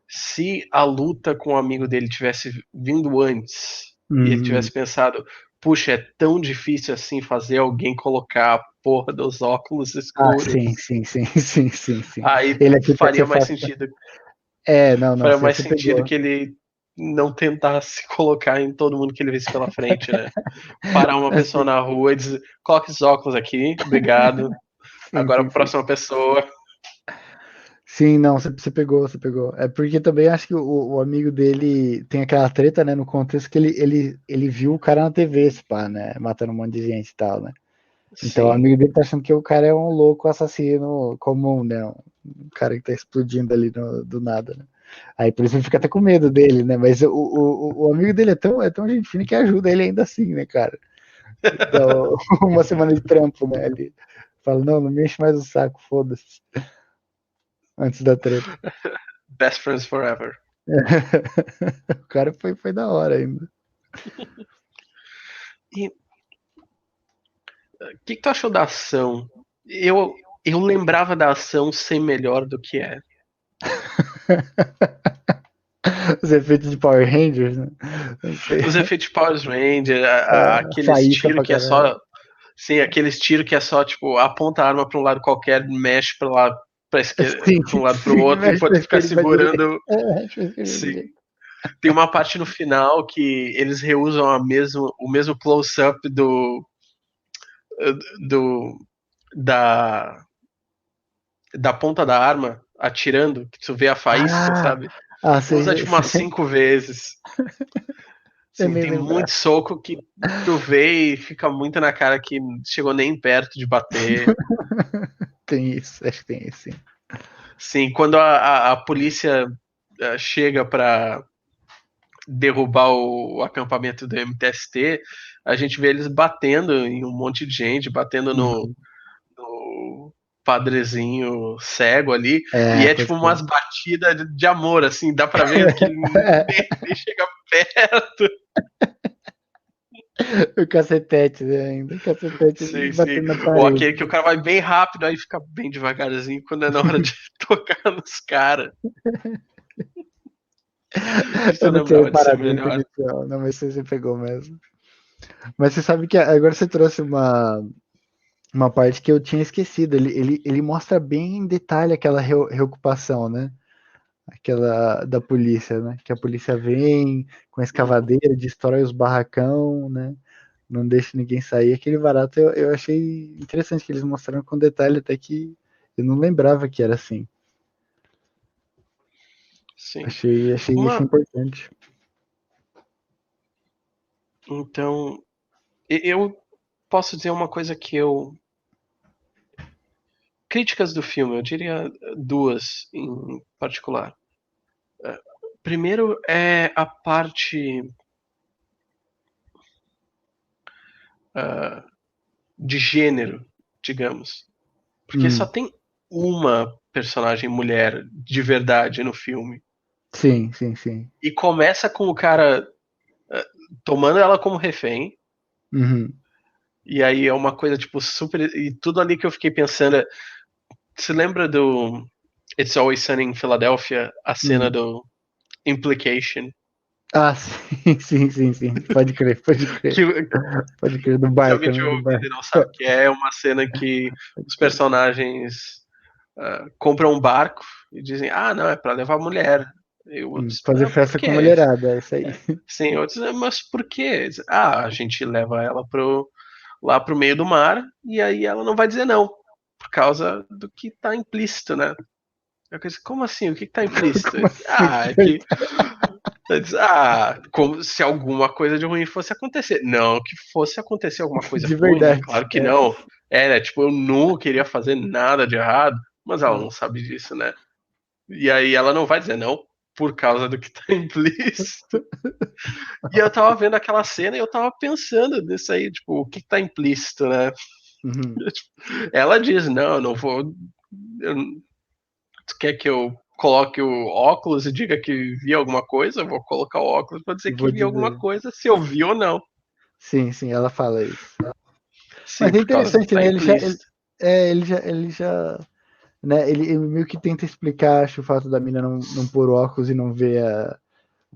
Speaker 2: se a luta com o amigo dele tivesse vindo antes e ele
Speaker 3: Hum.
Speaker 2: tivesse pensado, puxa, é tão difícil assim fazer alguém colocar a porra dos óculos escuros,
Speaker 3: Sim, sim, sim, sim, sim, sim.
Speaker 2: aí
Speaker 3: Ele achou que ia
Speaker 2: faria
Speaker 3: ser
Speaker 2: mais
Speaker 3: fácil.
Speaker 2: sentido.
Speaker 3: Não,
Speaker 2: Faria mais
Speaker 3: você
Speaker 2: sentido
Speaker 3: pegou.
Speaker 2: que ele não tentasse colocar em todo mundo que ele visse pela frente, né? Parar uma pessoa
Speaker 3: Assim,
Speaker 2: na rua e dizer, coloque os óculos aqui, obrigado.
Speaker 3: sim,
Speaker 2: Agora
Speaker 3: sim,
Speaker 2: a
Speaker 3: sim.
Speaker 2: próxima pessoa.
Speaker 3: Sim, não, você pegou, você pegou. É porque também acho que o amigo dele tem aquela treta, né, no contexto que ele viu o cara na TV, esse pá, né, matando um monte de gente e tal, né. Então o
Speaker 2: Sim.
Speaker 3: amigo dele tá achando que o cara é um louco assassino comum, né, um cara que tá explodindo ali do nada, né. Aí por isso ele fica até com medo dele, né, mas o amigo dele é tão gente fina que ajuda ele ainda assim, né, cara. Dá uma semana de trampo, né, ele fala, não me enche mais o saco, foda-se, antes da treta.
Speaker 2: Best friends forever.
Speaker 3: O cara foi da hora ainda.
Speaker 2: E o que tu achou da ação? Eu lembrava da ação ser melhor do que é.
Speaker 3: Os efeitos de Power Rangers, né? Não sei.
Speaker 2: Os efeitos de Power Rangers, aqueles
Speaker 3: Faísca
Speaker 2: tiros
Speaker 3: pra
Speaker 2: que é
Speaker 3: caralho.
Speaker 2: só. Sim, aqueles tiros que é só, tipo, aponta a arma pra um lado qualquer, mexe pra lá,
Speaker 3: Sim,
Speaker 2: pra um lado pro
Speaker 3: sim,
Speaker 2: outro,
Speaker 3: mexe pra
Speaker 2: enquanto ficar
Speaker 3: esquerda e pra direita.
Speaker 2: segurando.
Speaker 3: Mexe pra esquerda e pra
Speaker 2: Sim.
Speaker 3: direita.
Speaker 2: Tem uma parte no final que eles reusam o mesmo close-up do da, da ponta da arma atirando, que tu vê a faísca,
Speaker 3: Ah,
Speaker 2: sabe? Usa
Speaker 3: sei,
Speaker 2: tipo umas
Speaker 3: sei.
Speaker 2: 5 vezes.
Speaker 3: Eu
Speaker 2: Sim,
Speaker 3: nem
Speaker 2: tem muito
Speaker 3: lembrava.
Speaker 2: soco que tu vê e fica muito na cara que chegou nem perto de bater.
Speaker 3: Tem isso, acho que tem isso, sim.
Speaker 2: Sim, quando a polícia chega pra derrubar o acampamento do MTST, a gente vê eles batendo em um monte de gente, batendo
Speaker 3: Uhum.
Speaker 2: no padrezinho cego ali, e é
Speaker 3: Pode
Speaker 2: tipo
Speaker 3: crer.
Speaker 2: umas batidas de amor, assim, dá pra ver que ele nem chega perto.
Speaker 3: O cacetete, né, ainda. O cacetete
Speaker 2: Sim, sim.
Speaker 3: batendo na
Speaker 2: Ou
Speaker 3: parede.
Speaker 2: aquele que o cara vai bem rápido, aí fica bem devagarzinho quando é na hora de tocar nos caras. Isso
Speaker 3: Eu
Speaker 2: eu
Speaker 3: não tinha
Speaker 2: lembrava de ser
Speaker 3: reparado muito
Speaker 2: melhor.
Speaker 3: nisso, não, mas você pegou mesmo. Mas você sabe que agora você trouxe uma parte que eu tinha esquecido. Ele mostra bem em detalhe aquela reocupação, né? Aquela da polícia, né? Que a polícia vem com a
Speaker 2: Uhum.
Speaker 3: escavadeira, destrói os barracão, né? Não deixa ninguém sair. Aquele barato eu achei interessante que eles mostraram com detalhe, até que eu não lembrava que era assim.
Speaker 2: Sim.
Speaker 3: Achei isso
Speaker 2: Uma,
Speaker 3: importante.
Speaker 2: então, eu posso dizer uma coisa que eu. Críticas do filme, eu diria duas em particular. Primeiro é a parte ah, de gênero, digamos. Porque só
Speaker 3: Hum,
Speaker 2: tem uma personagem mulher de verdade no filme.
Speaker 3: sim, sim, sim.
Speaker 2: E começa com o cara tomando ela como refém.
Speaker 3: Uhum.
Speaker 2: E aí é uma coisa, tipo, super. E tudo ali que eu fiquei pensando. Você lembra do It's Always Sunny em Philadelphia? A cena do Implication?
Speaker 3: Ah, sim, sim. Pode crer, pode crer.
Speaker 2: Que,
Speaker 3: Pode crer, do
Speaker 2: se
Speaker 3: barco,
Speaker 2: alguém
Speaker 3: né?
Speaker 2: tiver
Speaker 3: Do
Speaker 2: ouvido
Speaker 3: barco.
Speaker 2: e não sabe o que é uma cena que os personagens compram um barco e dizem, ah, não, é pra levar a mulher. E outros,
Speaker 3: Fazer
Speaker 2: ah, por
Speaker 3: festa com
Speaker 2: quê?
Speaker 3: mulherada, é isso aí.
Speaker 2: Sim, outros, mas por quê? Ah, a gente leva ela lá pro meio do mar e aí ela não vai dizer não, por causa do que tá implícito, né? Eu pensei, como assim? O que tá implícito?
Speaker 3: Como assim?
Speaker 2: Ah, é que. Ah, como se alguma coisa de ruim fosse acontecer. Não, que fosse acontecer alguma coisa
Speaker 3: De
Speaker 2: ruim,
Speaker 3: verdade.
Speaker 2: claro que não. Né? Tipo, eu não queria fazer nada de errado, mas ela
Speaker 3: É.
Speaker 2: não sabe disso, né? E aí ela não vai dizer não por causa do que tá implícito. E eu tava vendo aquela cena e eu tava pensando nisso aí, tipo, o que tá implícito, né?
Speaker 3: Uhum.
Speaker 2: Ela diz, não, eu não vou. Eu, tu quer que eu coloque o óculos e diga que vi alguma coisa? Eu vou colocar o óculos pra dizer
Speaker 3: Vou
Speaker 2: que vi alguma
Speaker 3: dizer.
Speaker 2: coisa, se eu vi ou não.
Speaker 3: Sim, ela fala isso. Mas
Speaker 2: Sim,
Speaker 3: é
Speaker 2: por causa do que
Speaker 3: interessante,
Speaker 2: tá
Speaker 3: né?
Speaker 2: implícito.
Speaker 3: Ele já, né? Ele meio que tenta explicar, acho, o fato da mina não pôr óculos e não ver a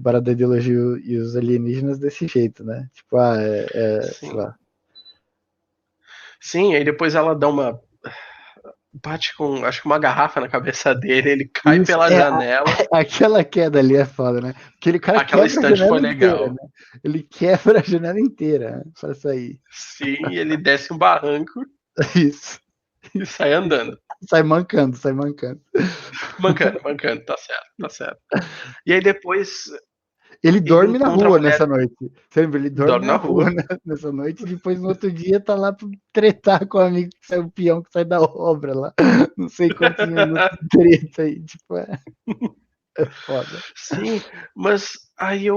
Speaker 3: parada da ideologia e os alienígenas desse jeito, né? Tipo, sei
Speaker 2: Sim.
Speaker 3: lá.
Speaker 2: Sim, aí depois ela dá uma. Bate com, acho que uma garrafa na cabeça dele, ele cai
Speaker 3: Isso,
Speaker 2: pela janela.
Speaker 3: aquela queda ali é foda, né? Porque o cara
Speaker 2: Aquela
Speaker 3: quebra a
Speaker 2: estante foi
Speaker 3: janela inteira,
Speaker 2: legal.
Speaker 3: né? Ele quebra a janela inteira, né? Pra sair.
Speaker 2: Sim, ele desce um barranco
Speaker 3: Isso.
Speaker 2: e sai andando.
Speaker 3: Sai mancando, sai mancando.
Speaker 2: Mancando, tá certo, tá certo. E aí depois
Speaker 3: Ele
Speaker 2: ele
Speaker 3: dorme na
Speaker 2: encontra a
Speaker 3: rua
Speaker 2: mulher,
Speaker 3: nessa noite. Você lembra? Ele dorme
Speaker 2: dorme
Speaker 3: na
Speaker 2: na
Speaker 3: rua
Speaker 2: rua.
Speaker 3: nessa noite e depois no outro dia tá lá pra tretar com o amigo que sai o peão que sai da obra lá. Não sei quantos minutos de treta aí. Tipo, é foda.
Speaker 2: Sim, mas aí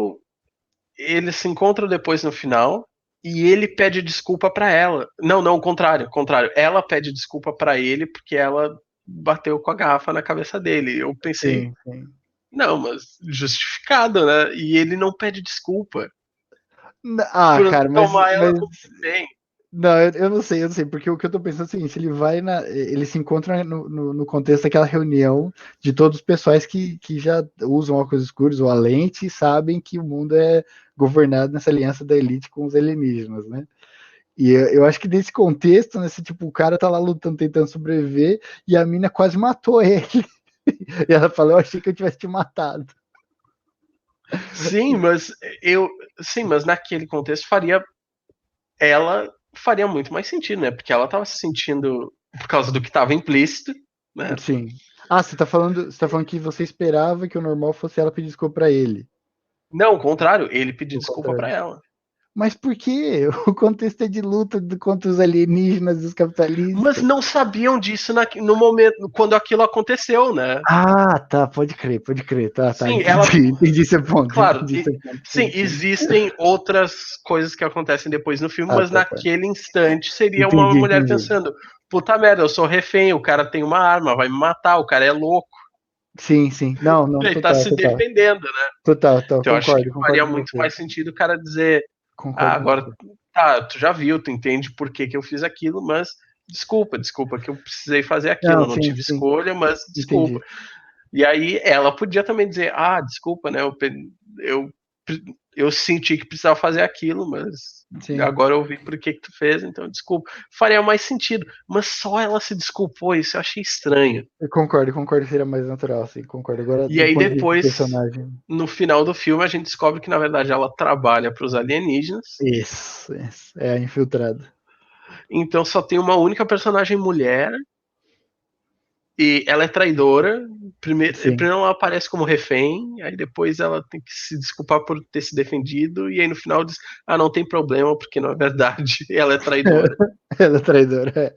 Speaker 2: eles se encontram depois no final e ele pede desculpa pra ela. Não, não, o contrário, o contrário. Ela pede desculpa pra ele porque ela bateu com a garrafa na cabeça dele. Eu pensei,
Speaker 3: Sim.
Speaker 2: não, mas justificado, né? E ele não pede desculpa
Speaker 3: Ah,
Speaker 2: por
Speaker 3: cara,
Speaker 2: tomar ela como bem.
Speaker 3: não, eu não sei, porque o que eu tô pensando é o seguinte, ele se encontra no contexto daquela reunião de todos os pessoais que já usam óculos escuros ou a lente e sabem que o mundo é governado nessa aliança da elite com os alienígenas, né? E eu acho que nesse contexto, nesse tipo, o cara tá lá lutando, tentando sobreviver, e a mina quase matou ele. E ela falou, eu achei que eu tivesse te matado.
Speaker 2: Sim, mas sim, mas naquele contexto ela faria muito mais sentido, né? Porque ela tava se sentindo por causa do que tava implícito, né?
Speaker 3: Sim. Ah, você tá falando que você esperava que o normal fosse ela pedir desculpa pra ele.
Speaker 2: Não, o contrário, ele pediu
Speaker 3: O
Speaker 2: desculpa pra
Speaker 3: contrário.
Speaker 2: ela.
Speaker 3: Mas por quê? O contexto é de luta contra os alienígenas e os
Speaker 2: Mas
Speaker 3: capitalistas.
Speaker 2: não sabiam disso no momento, quando aquilo aconteceu, né?
Speaker 3: Ah, tá, pode crer, tá,
Speaker 2: Sim, ela,
Speaker 3: entendi seu ponto,
Speaker 2: claro, sim,
Speaker 3: sim.
Speaker 2: existem outras coisas que acontecem depois no filme,
Speaker 3: Ah,
Speaker 2: mas
Speaker 3: tá,
Speaker 2: naquele instante seria uma
Speaker 3: entendi,
Speaker 2: mulher
Speaker 3: entendi.
Speaker 2: pensando: puta merda, eu sou refém, o cara tem uma arma, vai me matar, o cara é louco,
Speaker 3: Sim, não,
Speaker 2: ele tá se defendendo, né?
Speaker 3: total,
Speaker 2: Então eu acho que
Speaker 3: concordo
Speaker 2: faria
Speaker 3: com
Speaker 2: muito
Speaker 3: você,
Speaker 2: mais sentido o cara dizer: ah,
Speaker 3: concordo com
Speaker 2: agora
Speaker 3: você.
Speaker 2: tá, tu já viu, tu entende por que que eu fiz aquilo, mas desculpa que eu precisei fazer aquilo,
Speaker 3: Não,
Speaker 2: eu não tive
Speaker 3: sim,
Speaker 2: escolha, mas desculpa.
Speaker 3: entendi.
Speaker 2: E aí ela podia também dizer, ah, desculpa, né? Eu, eu senti que precisava fazer aquilo, mas
Speaker 3: Sim,
Speaker 2: agora eu vi por que que tu fez, então desculpa. Faria mais sentido. Mas só ela se desculpou, isso eu achei estranho.
Speaker 3: eu concordo, seria mais natural, sim, concordo. Agora,
Speaker 2: E
Speaker 3: do
Speaker 2: aí
Speaker 3: ponto de vista do
Speaker 2: depois,
Speaker 3: personagem,
Speaker 2: no final do filme, a gente descobre que na verdade ela trabalha para os alienígenas.
Speaker 3: isso, é a infiltrada.
Speaker 2: Então só tem uma única personagem mulher. E ela é traidora.
Speaker 3: Sim,
Speaker 2: Primeiro ela aparece como refém, aí depois ela tem que se desculpar por ter se defendido, e aí no final diz: ah, não tem problema, porque na verdade ela é traidora.
Speaker 3: ela é traidora.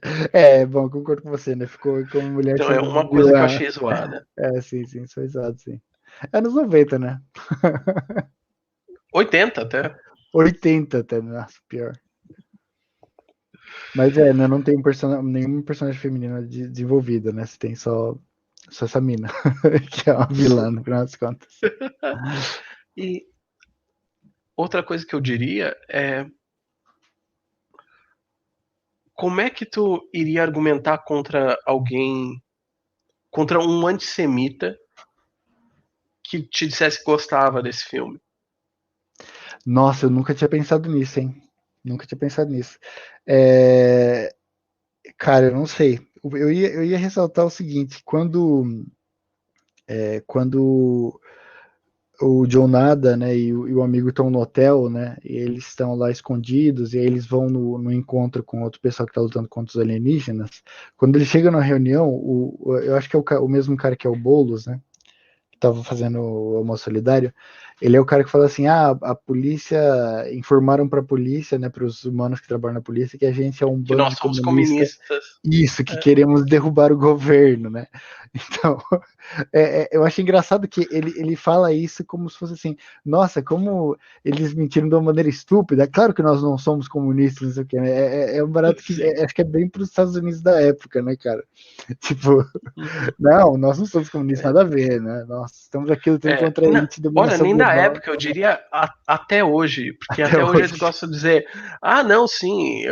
Speaker 3: Bom, concordo com você, né? Ficou como mulher
Speaker 2: Então é
Speaker 3: sendo
Speaker 2: uma coisa que eu
Speaker 3: vilã.
Speaker 2: achei zoada.
Speaker 3: Sim, isso foi exato, sim. Anos 90, né?
Speaker 2: 80 até.
Speaker 3: 80 até, nossa, pior. Mas né, não tem nenhum personagem feminino desenvolvido, né? Você tem só essa mina, que é uma vilã, no final das contas.
Speaker 2: E outra coisa que eu diria é. como é que tu iria argumentar contra alguém, contra um antissemita que te dissesse que gostava desse filme?
Speaker 3: Nossa, eu nunca tinha pensado nisso, hein? Nunca tinha pensado nisso. É, cara, eu não sei. Eu ia ressaltar o seguinte: quando o John Nada, né, e o amigo estão no hotel, né, e eles estão lá escondidos, e aí eles vão no encontro com outro pessoal que está lutando contra os alienígenas. Quando ele chega na reunião, eu acho que é o mesmo cara que é o Boulos, né, que estava fazendo o almoço solidário. Ele é o cara que fala assim: a polícia, informaram para a polícia, né, para os humanos que trabalham na polícia, que a gente é um
Speaker 2: Que
Speaker 3: bando
Speaker 2: nós
Speaker 3: de
Speaker 2: somos
Speaker 3: comunista.
Speaker 2: comunistas.
Speaker 3: Isso, que
Speaker 2: É.
Speaker 3: queremos derrubar o governo, né? Então, eu acho engraçado que ele fala isso como se fosse assim: nossa, como eles mentiram de uma maneira estúpida. Claro que nós não somos comunistas, não sei o quê, né? É um barato que
Speaker 2: Sim.
Speaker 3: acho que é bem para os Estados Unidos da época, né, cara? Tipo,
Speaker 2: Uhum.
Speaker 3: não, nós não somos comunistas, nada a ver, né? Nós estamos aqui lutando contra a elite de
Speaker 2: Olha,
Speaker 3: dominação
Speaker 2: nem da
Speaker 3: global
Speaker 2: época, eu diria até hoje, porque
Speaker 3: até
Speaker 2: até hoje eles
Speaker 3: hoje.
Speaker 2: gostam de dizer: ah, não, sim,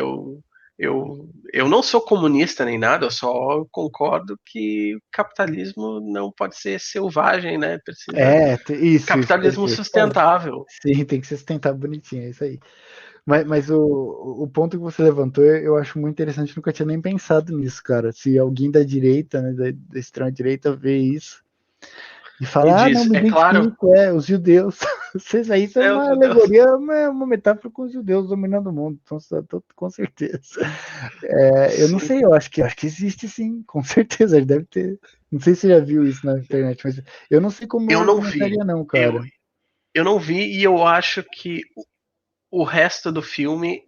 Speaker 2: eu não sou comunista nem nada, eu só concordo que o capitalismo não pode ser selvagem, né? Precisa
Speaker 3: Isso,
Speaker 2: capitalismo
Speaker 3: perfeito.
Speaker 2: sustentável.
Speaker 3: Sim, tem que se sustentar bonitinho, é isso aí. Mas o ponto que você levantou eu acho muito interessante, nunca tinha nem pensado nisso, cara. Se alguém da direita, né, da extrema-direita, vê isso e
Speaker 2: E
Speaker 3: fala: ah, não,
Speaker 2: diz:
Speaker 3: me
Speaker 2: é claro,
Speaker 3: identifico, os judeus. Isso é
Speaker 2: meu
Speaker 3: uma
Speaker 2: Deus,
Speaker 3: alegoria, uma metáfora com os judeus dominando o mundo, então, com certeza. Eu não
Speaker 2: sim,
Speaker 3: sei, eu acho que existe sim, com certeza, ele deve ter. Não sei se você já viu isso na internet, mas eu não sei como eu
Speaker 2: eu não vi.
Speaker 3: argumentaria, não,
Speaker 2: Eu,
Speaker 3: cara.
Speaker 2: eu não vi e eu acho que o resto do filme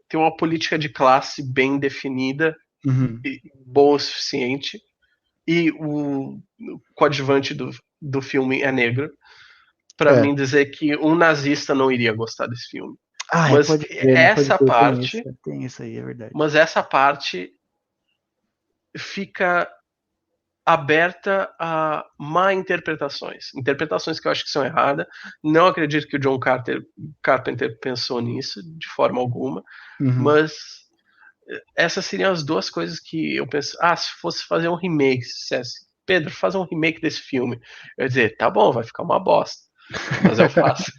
Speaker 2: tem uma política de classe bem definida
Speaker 3: Uhum.
Speaker 2: e boa o suficiente. E o coadjuvante do filme é negro, para
Speaker 3: É.
Speaker 2: mim dizer que um nazista não iria gostar desse filme.
Speaker 3: Ah,
Speaker 2: Mas
Speaker 3: pode crer, né? Pode
Speaker 2: essa
Speaker 3: crer,
Speaker 2: parte,
Speaker 3: tem isso aí, é verdade.
Speaker 2: mas essa parte fica aberta a má interpretações. Interpretações que eu acho que são erradas. Não acredito que o John Carpenter pensou nisso de forma alguma,
Speaker 3: Uhum.
Speaker 2: mas essas seriam as duas coisas que eu penso. Ah, se fosse fazer um remake, se dissesse, Pedro, faz um remake desse filme. Eu ia dizer, tá bom, vai ficar uma bosta. Mas eu faço.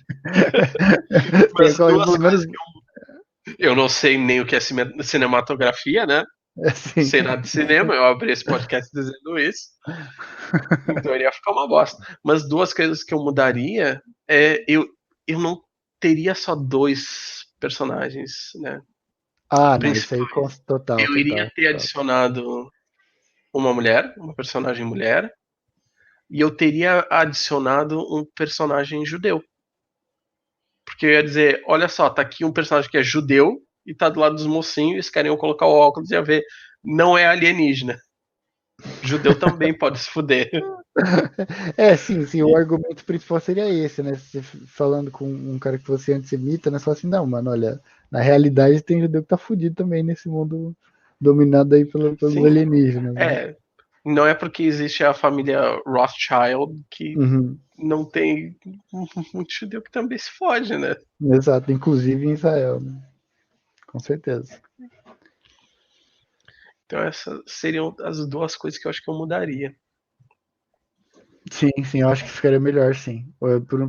Speaker 3: Tem
Speaker 2: Mas duas
Speaker 3: pelo
Speaker 2: coisas
Speaker 3: menos
Speaker 2: que eu não sei nem o que é cinematografia, né?
Speaker 3: assim.
Speaker 2: Sei nada de cinema, eu abri esse podcast dizendo isso. Então iria ficar uma bosta. Mas duas coisas que eu mudaria eu não teria só dois personagens, né?
Speaker 3: Ah, não, isso aí
Speaker 2: Principais.
Speaker 3: total,
Speaker 2: Eu iria
Speaker 3: total,
Speaker 2: ter
Speaker 3: total.
Speaker 2: adicionado uma mulher, uma personagem mulher, e eu teria adicionado um personagem judeu. Porque eu ia dizer, olha só, tá aqui um personagem que é judeu e tá do lado dos mocinhos, e eles queriam colocar o óculos e ia ver, não é alienígena. Judeu também pode se fuder.
Speaker 3: Sim, o argumento principal seria esse, né? Você falando com um cara que você é antissemita, né? Você fala assim, não, mano, olha, na realidade tem judeu que tá fudido também nesse mundo dominado aí pelos
Speaker 2: Sim,
Speaker 3: alienígenas, né?
Speaker 2: não é porque existe a família Rothschild que
Speaker 3: Uhum.
Speaker 2: não tem muito judeu que também se fode, né?
Speaker 3: Exato, inclusive em Israel, né? Com certeza.
Speaker 2: Então essas seriam as duas coisas que eu acho que eu mudaria.
Speaker 3: Sim, eu acho que ficaria melhor, sim.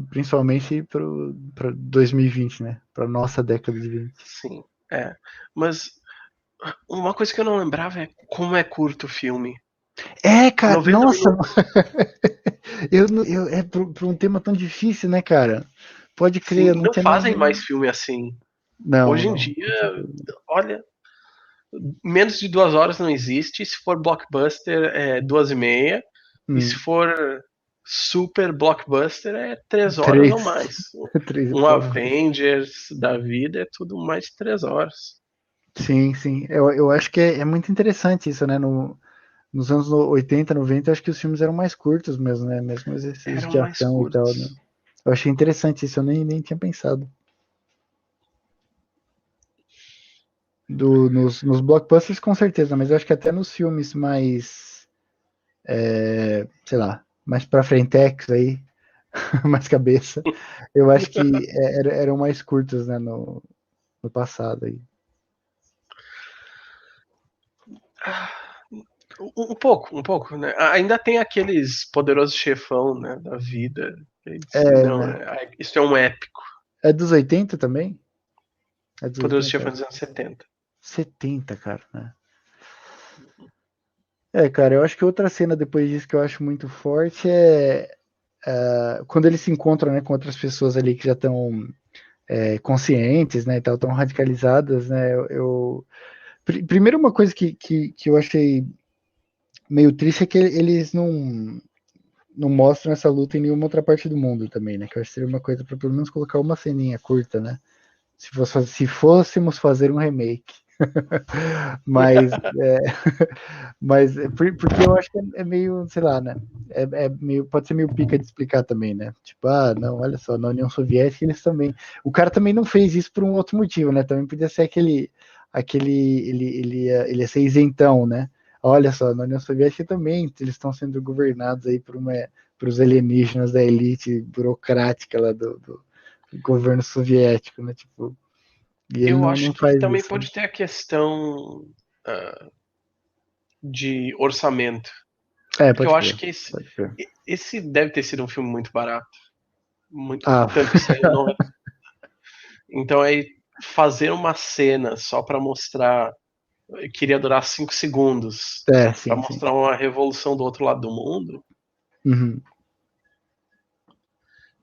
Speaker 3: Principalmente para 2020, né? Para nossa década de 20.
Speaker 2: Sim, é. Mas uma coisa que eu não lembrava é como é curto o filme.
Speaker 3: Cara,
Speaker 2: 90
Speaker 3: nossa,
Speaker 2: minutos.
Speaker 3: para um tema tão difícil, né, cara? Pode crer,
Speaker 2: Sim,
Speaker 3: eu não
Speaker 2: não
Speaker 3: tinha
Speaker 2: fazem
Speaker 3: nem.
Speaker 2: mais filme assim.
Speaker 3: Não,
Speaker 2: Hoje em
Speaker 3: não, com
Speaker 2: dia,
Speaker 3: certeza.
Speaker 2: olha, menos de 2 horas não existe. Se for blockbuster, é 2h30. E se
Speaker 3: Hum,
Speaker 2: for super blockbuster, é 3 horas ou
Speaker 3: três,
Speaker 2: mais.
Speaker 3: três e
Speaker 2: Um
Speaker 3: pouco.
Speaker 2: Avengers da vida é tudo mais de 3 horas.
Speaker 3: Sim. Eu acho que é muito interessante isso, né? Nos anos 80, 90, eu acho que os filmes eram mais curtos mesmo, né? Mesmo esses
Speaker 2: Eram
Speaker 3: de
Speaker 2: mais
Speaker 3: ação e tal, né?
Speaker 2: curtos.
Speaker 3: Eu achei interessante isso, eu nem tinha pensado. Nos blockbusters, com certeza, mas eu acho que até nos filmes mais, sei lá, mais pra frentex aí, mais cabeça, eu acho que eram mais curtos, né, no passado aí.
Speaker 2: Um pouco, né? Ainda tem aqueles poderosos chefão, né, da vida.
Speaker 3: É,
Speaker 2: Não,
Speaker 3: né?
Speaker 2: isso é um épico.
Speaker 3: É dos 80 também? É dos
Speaker 2: Poderoso
Speaker 3: 80?
Speaker 2: chefão dos anos 70.
Speaker 3: 70, cara, né? É, cara, eu acho que outra cena depois disso que eu acho muito forte é quando eles se encontram, né, com outras pessoas ali que já estão conscientes, né, e tal, tão radicalizadas, né, primeiro uma coisa que eu achei meio triste é que eles não mostram essa luta em nenhuma outra parte do mundo também, né, que eu acho que seria uma coisa para pelo menos colocar uma ceninha curta, né, se fôssemos fazer um remake. Mas, porque eu acho que é meio, sei lá, né? Meio, pode ser meio pica de explicar também, né? Tipo, não, olha só, na União Soviética eles também. O cara também não fez isso por um outro motivo, né? Também podia ser ele ia ser isentão, né? Olha só, na União Soviética também eles estão sendo governados aí por os alienígenas da elite burocrática lá do governo soviético, né? Tipo, e ele
Speaker 2: Eu
Speaker 3: não,
Speaker 2: acho
Speaker 3: não
Speaker 2: que
Speaker 3: faz
Speaker 2: também
Speaker 3: isso, né?
Speaker 2: pode ter a questão de orçamento. Porque eu
Speaker 3: Pode
Speaker 2: acho
Speaker 3: crer,
Speaker 2: que
Speaker 3: pode crer.
Speaker 2: esse deve ter sido um filme muito barato. Muito,
Speaker 3: Ah,
Speaker 2: tanto que saiu no. Então aí fazer uma cena só pra mostrar. Queria durar 5 segundos. Pra
Speaker 3: sim, sim.
Speaker 2: mostrar uma revolução do outro lado do mundo.
Speaker 3: Uhum.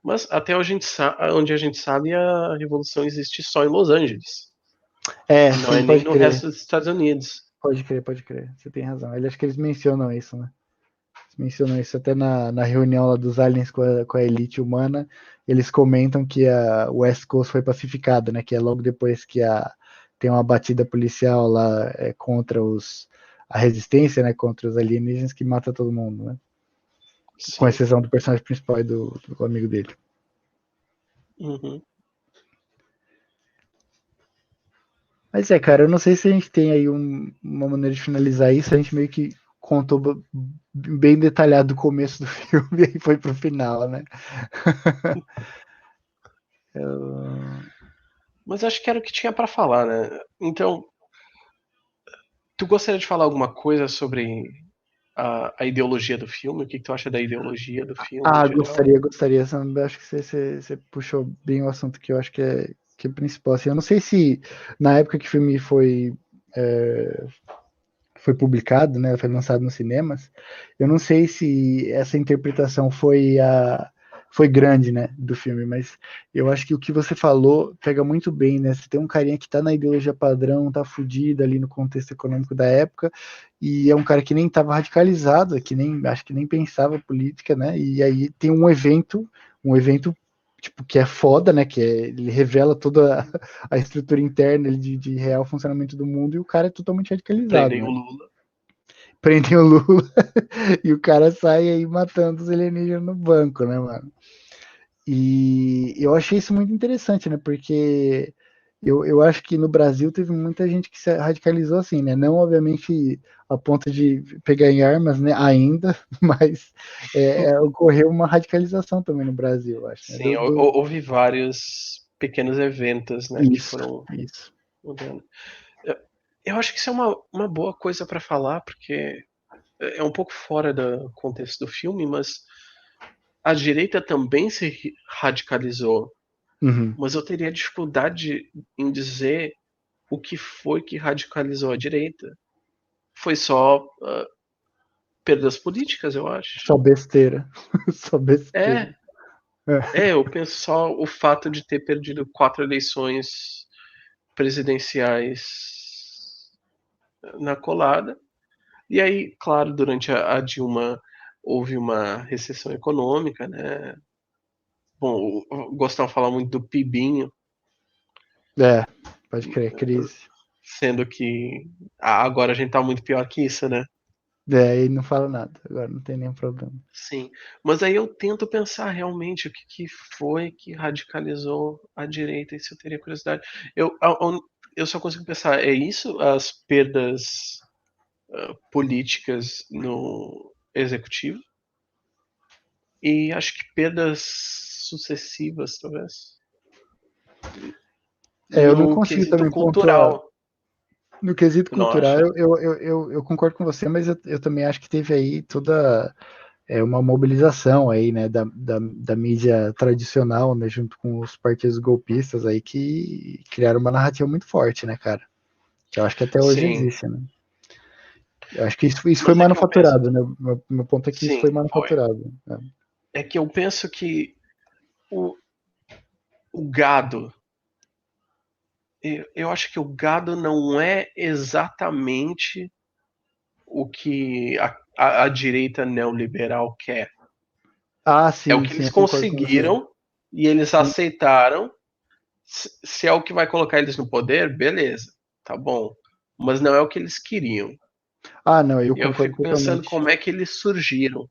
Speaker 2: Mas até onde a gente sabe, a revolução existe só em Los Angeles. Não é
Speaker 3: Sim,
Speaker 2: nem
Speaker 3: pode
Speaker 2: no
Speaker 3: crer.
Speaker 2: resto dos Estados Unidos.
Speaker 3: Pode crer, pode crer. Você tem razão. Acho que eles mencionam isso, né? Eles mencionam isso até na reunião lá dos aliens com a elite humana. Eles comentam que a West Coast foi pacificada, né? Que é logo depois que tem uma batida policial lá contra a resistência, né? Contra os alienígenas que mata todo mundo, né? Com
Speaker 2: Sim.
Speaker 3: exceção do personagem principal e do amigo dele.
Speaker 2: Uhum.
Speaker 3: Mas cara, eu não sei se a gente tem aí uma maneira de finalizar isso. A gente meio que contou bem detalhado o começo do filme e foi pro final, né?
Speaker 2: Mas acho que era o que tinha pra falar, né? Então, tu gostaria de falar alguma coisa sobre a ideologia do filme? O que tu acha da ideologia do filme em geral?
Speaker 3: Gostaria. Acho que você puxou bem o assunto que eu acho que é principal. Assim, eu não sei se na época que o filme é, foi publicado, né, foi lançado nos cinemas, eu não sei se essa interpretação foi grande, né, do filme, mas eu acho que o que você falou pega muito bem, né? Você tem um carinha que tá na ideologia padrão, tá fudido ali no contexto econômico da época, e é um cara que nem estava radicalizado, acho que nem pensava política, né? E aí tem um evento tipo, que é foda, né? Ele revela toda a estrutura interna de real funcionamento do mundo e o cara é totalmente radicalizado,
Speaker 2: Prendem o
Speaker 3: né?
Speaker 2: Lula.
Speaker 3: Prendem o Lula e o cara sai aí matando os alienígenas no banco, né, mano? E eu achei isso muito interessante, né? Porque eu acho que no Brasil teve muita gente que se radicalizou assim, né? Não, obviamente, a ponto de pegar em armas, né? Ainda, mas ocorreu uma radicalização também no Brasil, eu acho, né?
Speaker 2: Sim, houve vários pequenos eventos, né, que
Speaker 3: Isso,
Speaker 2: foram
Speaker 3: isso.
Speaker 2: mudando. Eu, eu acho que isso é uma boa coisa pra falar, porque é um pouco fora do contexto do filme, mas a direita também se radicalizou.
Speaker 3: Uhum.
Speaker 2: Mas eu teria dificuldade em dizer o que foi que radicalizou a direita. Foi só perdas políticas, eu acho.
Speaker 3: Só besteira. Só besteira.
Speaker 2: É, eu penso só o fato de ter perdido 4 eleições presidenciais na colada. E aí, claro, durante a Dilma houve uma recessão econômica, né? Bom, gostam de falar muito do PIBinho,
Speaker 3: É, pode crer, crise.
Speaker 2: sendo que agora a gente tá muito pior que isso, né?
Speaker 3: É, e não fala nada, agora não tem nenhum problema.
Speaker 2: Sim, mas aí eu tento pensar realmente o que foi que radicalizou a direita, isso eu teria curiosidade. Eu só consigo pensar, é isso? As perdas políticas no executivo? E acho que perdas sucessivas, talvez,
Speaker 3: Eu não
Speaker 2: no
Speaker 3: consigo
Speaker 2: quesito
Speaker 3: também pontuar.
Speaker 2: cultural.
Speaker 3: No quesito
Speaker 2: Tu não
Speaker 3: cultural,
Speaker 2: acha?
Speaker 3: eu concordo com você, mas eu também acho que teve aí toda uma mobilização aí, né, da mídia tradicional, né, junto com os partidos golpistas aí que criaram uma narrativa muito forte, né, cara? Que eu acho que até hoje
Speaker 2: Sim.
Speaker 3: existe, né? Eu acho que isso foi
Speaker 2: Mas é que eu penso.
Speaker 3: manufaturado, né? Meu ponto é que isso
Speaker 2: Sim,
Speaker 3: foi
Speaker 2: foi.
Speaker 3: manufaturado, né?
Speaker 2: É que eu penso que o, o gado. Eu acho que o gado não é exatamente o que a direita neoliberal quer.
Speaker 3: Ah,
Speaker 2: É o
Speaker 3: sim,
Speaker 2: que
Speaker 3: sim,
Speaker 2: eles
Speaker 3: eu concordo com você.
Speaker 2: conseguiram e eles
Speaker 3: Sim.
Speaker 2: aceitaram. Se é o que vai colocar eles no poder, beleza, tá bom. Mas não é o que eles queriam.
Speaker 3: Ah, não, eu
Speaker 2: E eu
Speaker 3: concordo
Speaker 2: fico pensando
Speaker 3: totalmente.
Speaker 2: como é que eles surgiram,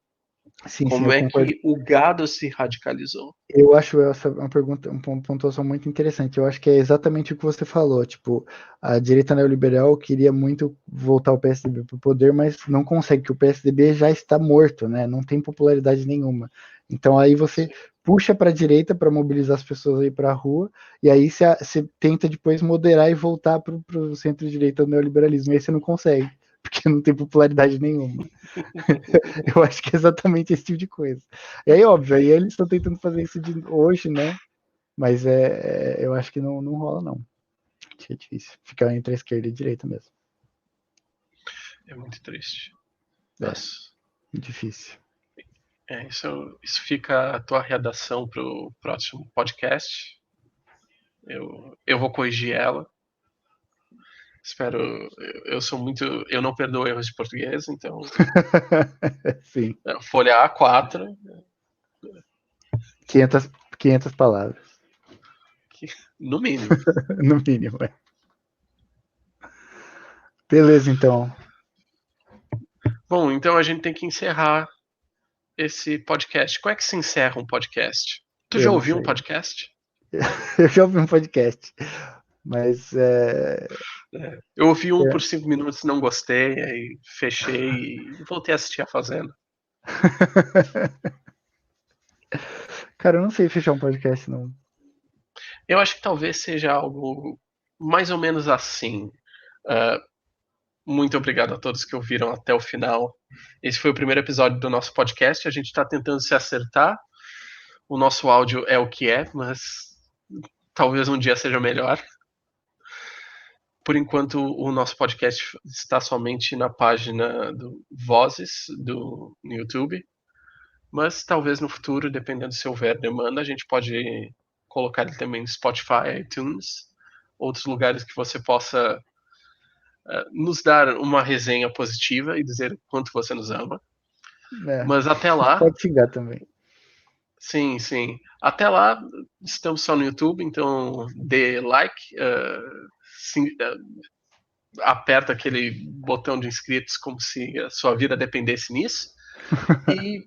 Speaker 3: Sim, sim,
Speaker 2: como
Speaker 3: eu
Speaker 2: é
Speaker 3: concordo.
Speaker 2: que o gado se radicalizou.
Speaker 3: Eu acho essa uma pergunta, uma pontuação muito interessante. Eu acho que é exatamente o que você falou. Tipo, a direita neoliberal queria muito voltar o PSDB para o poder, mas não consegue, que o PSDB já está morto, né? Não tem popularidade nenhuma. Então aí você
Speaker 2: Sim,
Speaker 3: puxa para a direita para mobilizar as pessoas aí para a rua, e aí você tenta depois moderar e voltar para o centro-direita do neoliberalismo. E aí você não consegue, porque não tem popularidade nenhuma. Eu acho que é exatamente esse tipo de coisa. E aí, óbvio, aí eles estão tentando fazer isso de hoje, né? Mas eu acho que não rola, não. Acho que é difícil. Ficar entre a esquerda e a direita mesmo.
Speaker 2: é muito triste.
Speaker 3: É,
Speaker 2: Nossa.
Speaker 3: difícil.
Speaker 2: Isso fica a tua redação para o próximo podcast. Eu vou corrigir ela. Espero. Eu sou muito. Eu não perdoo erros de português, então.
Speaker 3: Sim.
Speaker 2: Folha A4.
Speaker 3: 500, 500 palavras,
Speaker 2: No mínimo.
Speaker 3: no mínimo. É. Beleza, então.
Speaker 2: Bom, então a gente tem que encerrar esse podcast. Como é que se encerra um podcast? Tu
Speaker 3: Eu
Speaker 2: já
Speaker 3: não
Speaker 2: ouviu um
Speaker 3: sei.
Speaker 2: podcast?
Speaker 3: Eu já ouvi um podcast, mas
Speaker 2: Eu ouvi um por 5 minutos, não gostei, aí fechei e voltei a assistir a Fazenda.
Speaker 3: cara, eu não sei fechar um podcast, não.
Speaker 2: Eu acho que talvez seja algo mais ou menos assim. Uh, Muito obrigado a todos que ouviram até o final. Esse foi o primeiro episódio do nosso podcast. A gente está tentando se acertar. O nosso áudio é o que é, mas talvez um dia seja melhor. Por enquanto, o nosso podcast está somente na página do Vozes no YouTube. Mas talvez no futuro, dependendo se houver demanda, a gente pode colocar ele também no Spotify, iTunes, outros lugares que você possa nos dar uma resenha positiva e dizer o quanto você nos ama.
Speaker 3: É,
Speaker 2: Mas até lá,
Speaker 3: pode xingar também.
Speaker 2: sim, sim. Até lá, estamos só no YouTube, então dê like, aperta aquele botão de inscritos como se a sua vida dependesse nisso. E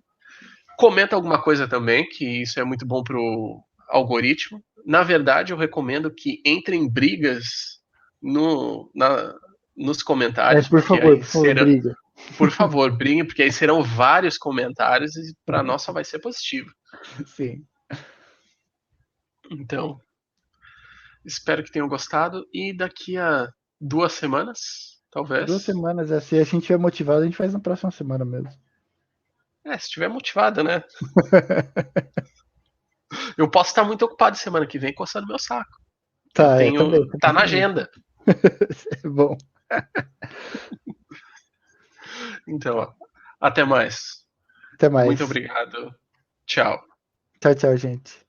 Speaker 2: comenta alguma coisa também, que isso é muito bom pro algoritmo. Na verdade, eu recomendo que entrem brigas no, na, nos comentários, porque
Speaker 3: Por
Speaker 2: aí
Speaker 3: favor,
Speaker 2: será,
Speaker 3: briga.
Speaker 2: por favor, briguem, porque aí serão vários comentários e para nós só vai ser positivo.
Speaker 3: Sim.
Speaker 2: Então, espero que tenham gostado e daqui a 2 semanas,
Speaker 3: 2
Speaker 2: talvez.
Speaker 3: semanas, se a gente tiver motivado, a gente faz na próxima semana mesmo.
Speaker 2: Se estiver motivado, né? Eu posso estar muito ocupado semana que vem coçando meu saco.
Speaker 3: Tá, eu também,
Speaker 2: Tá na
Speaker 3: também.
Speaker 2: agenda.
Speaker 3: Bom,
Speaker 2: Então, ó, até mais.
Speaker 3: até
Speaker 2: Muito
Speaker 3: mais.
Speaker 2: obrigado. Tchau.
Speaker 3: Tchau, tchau, gente.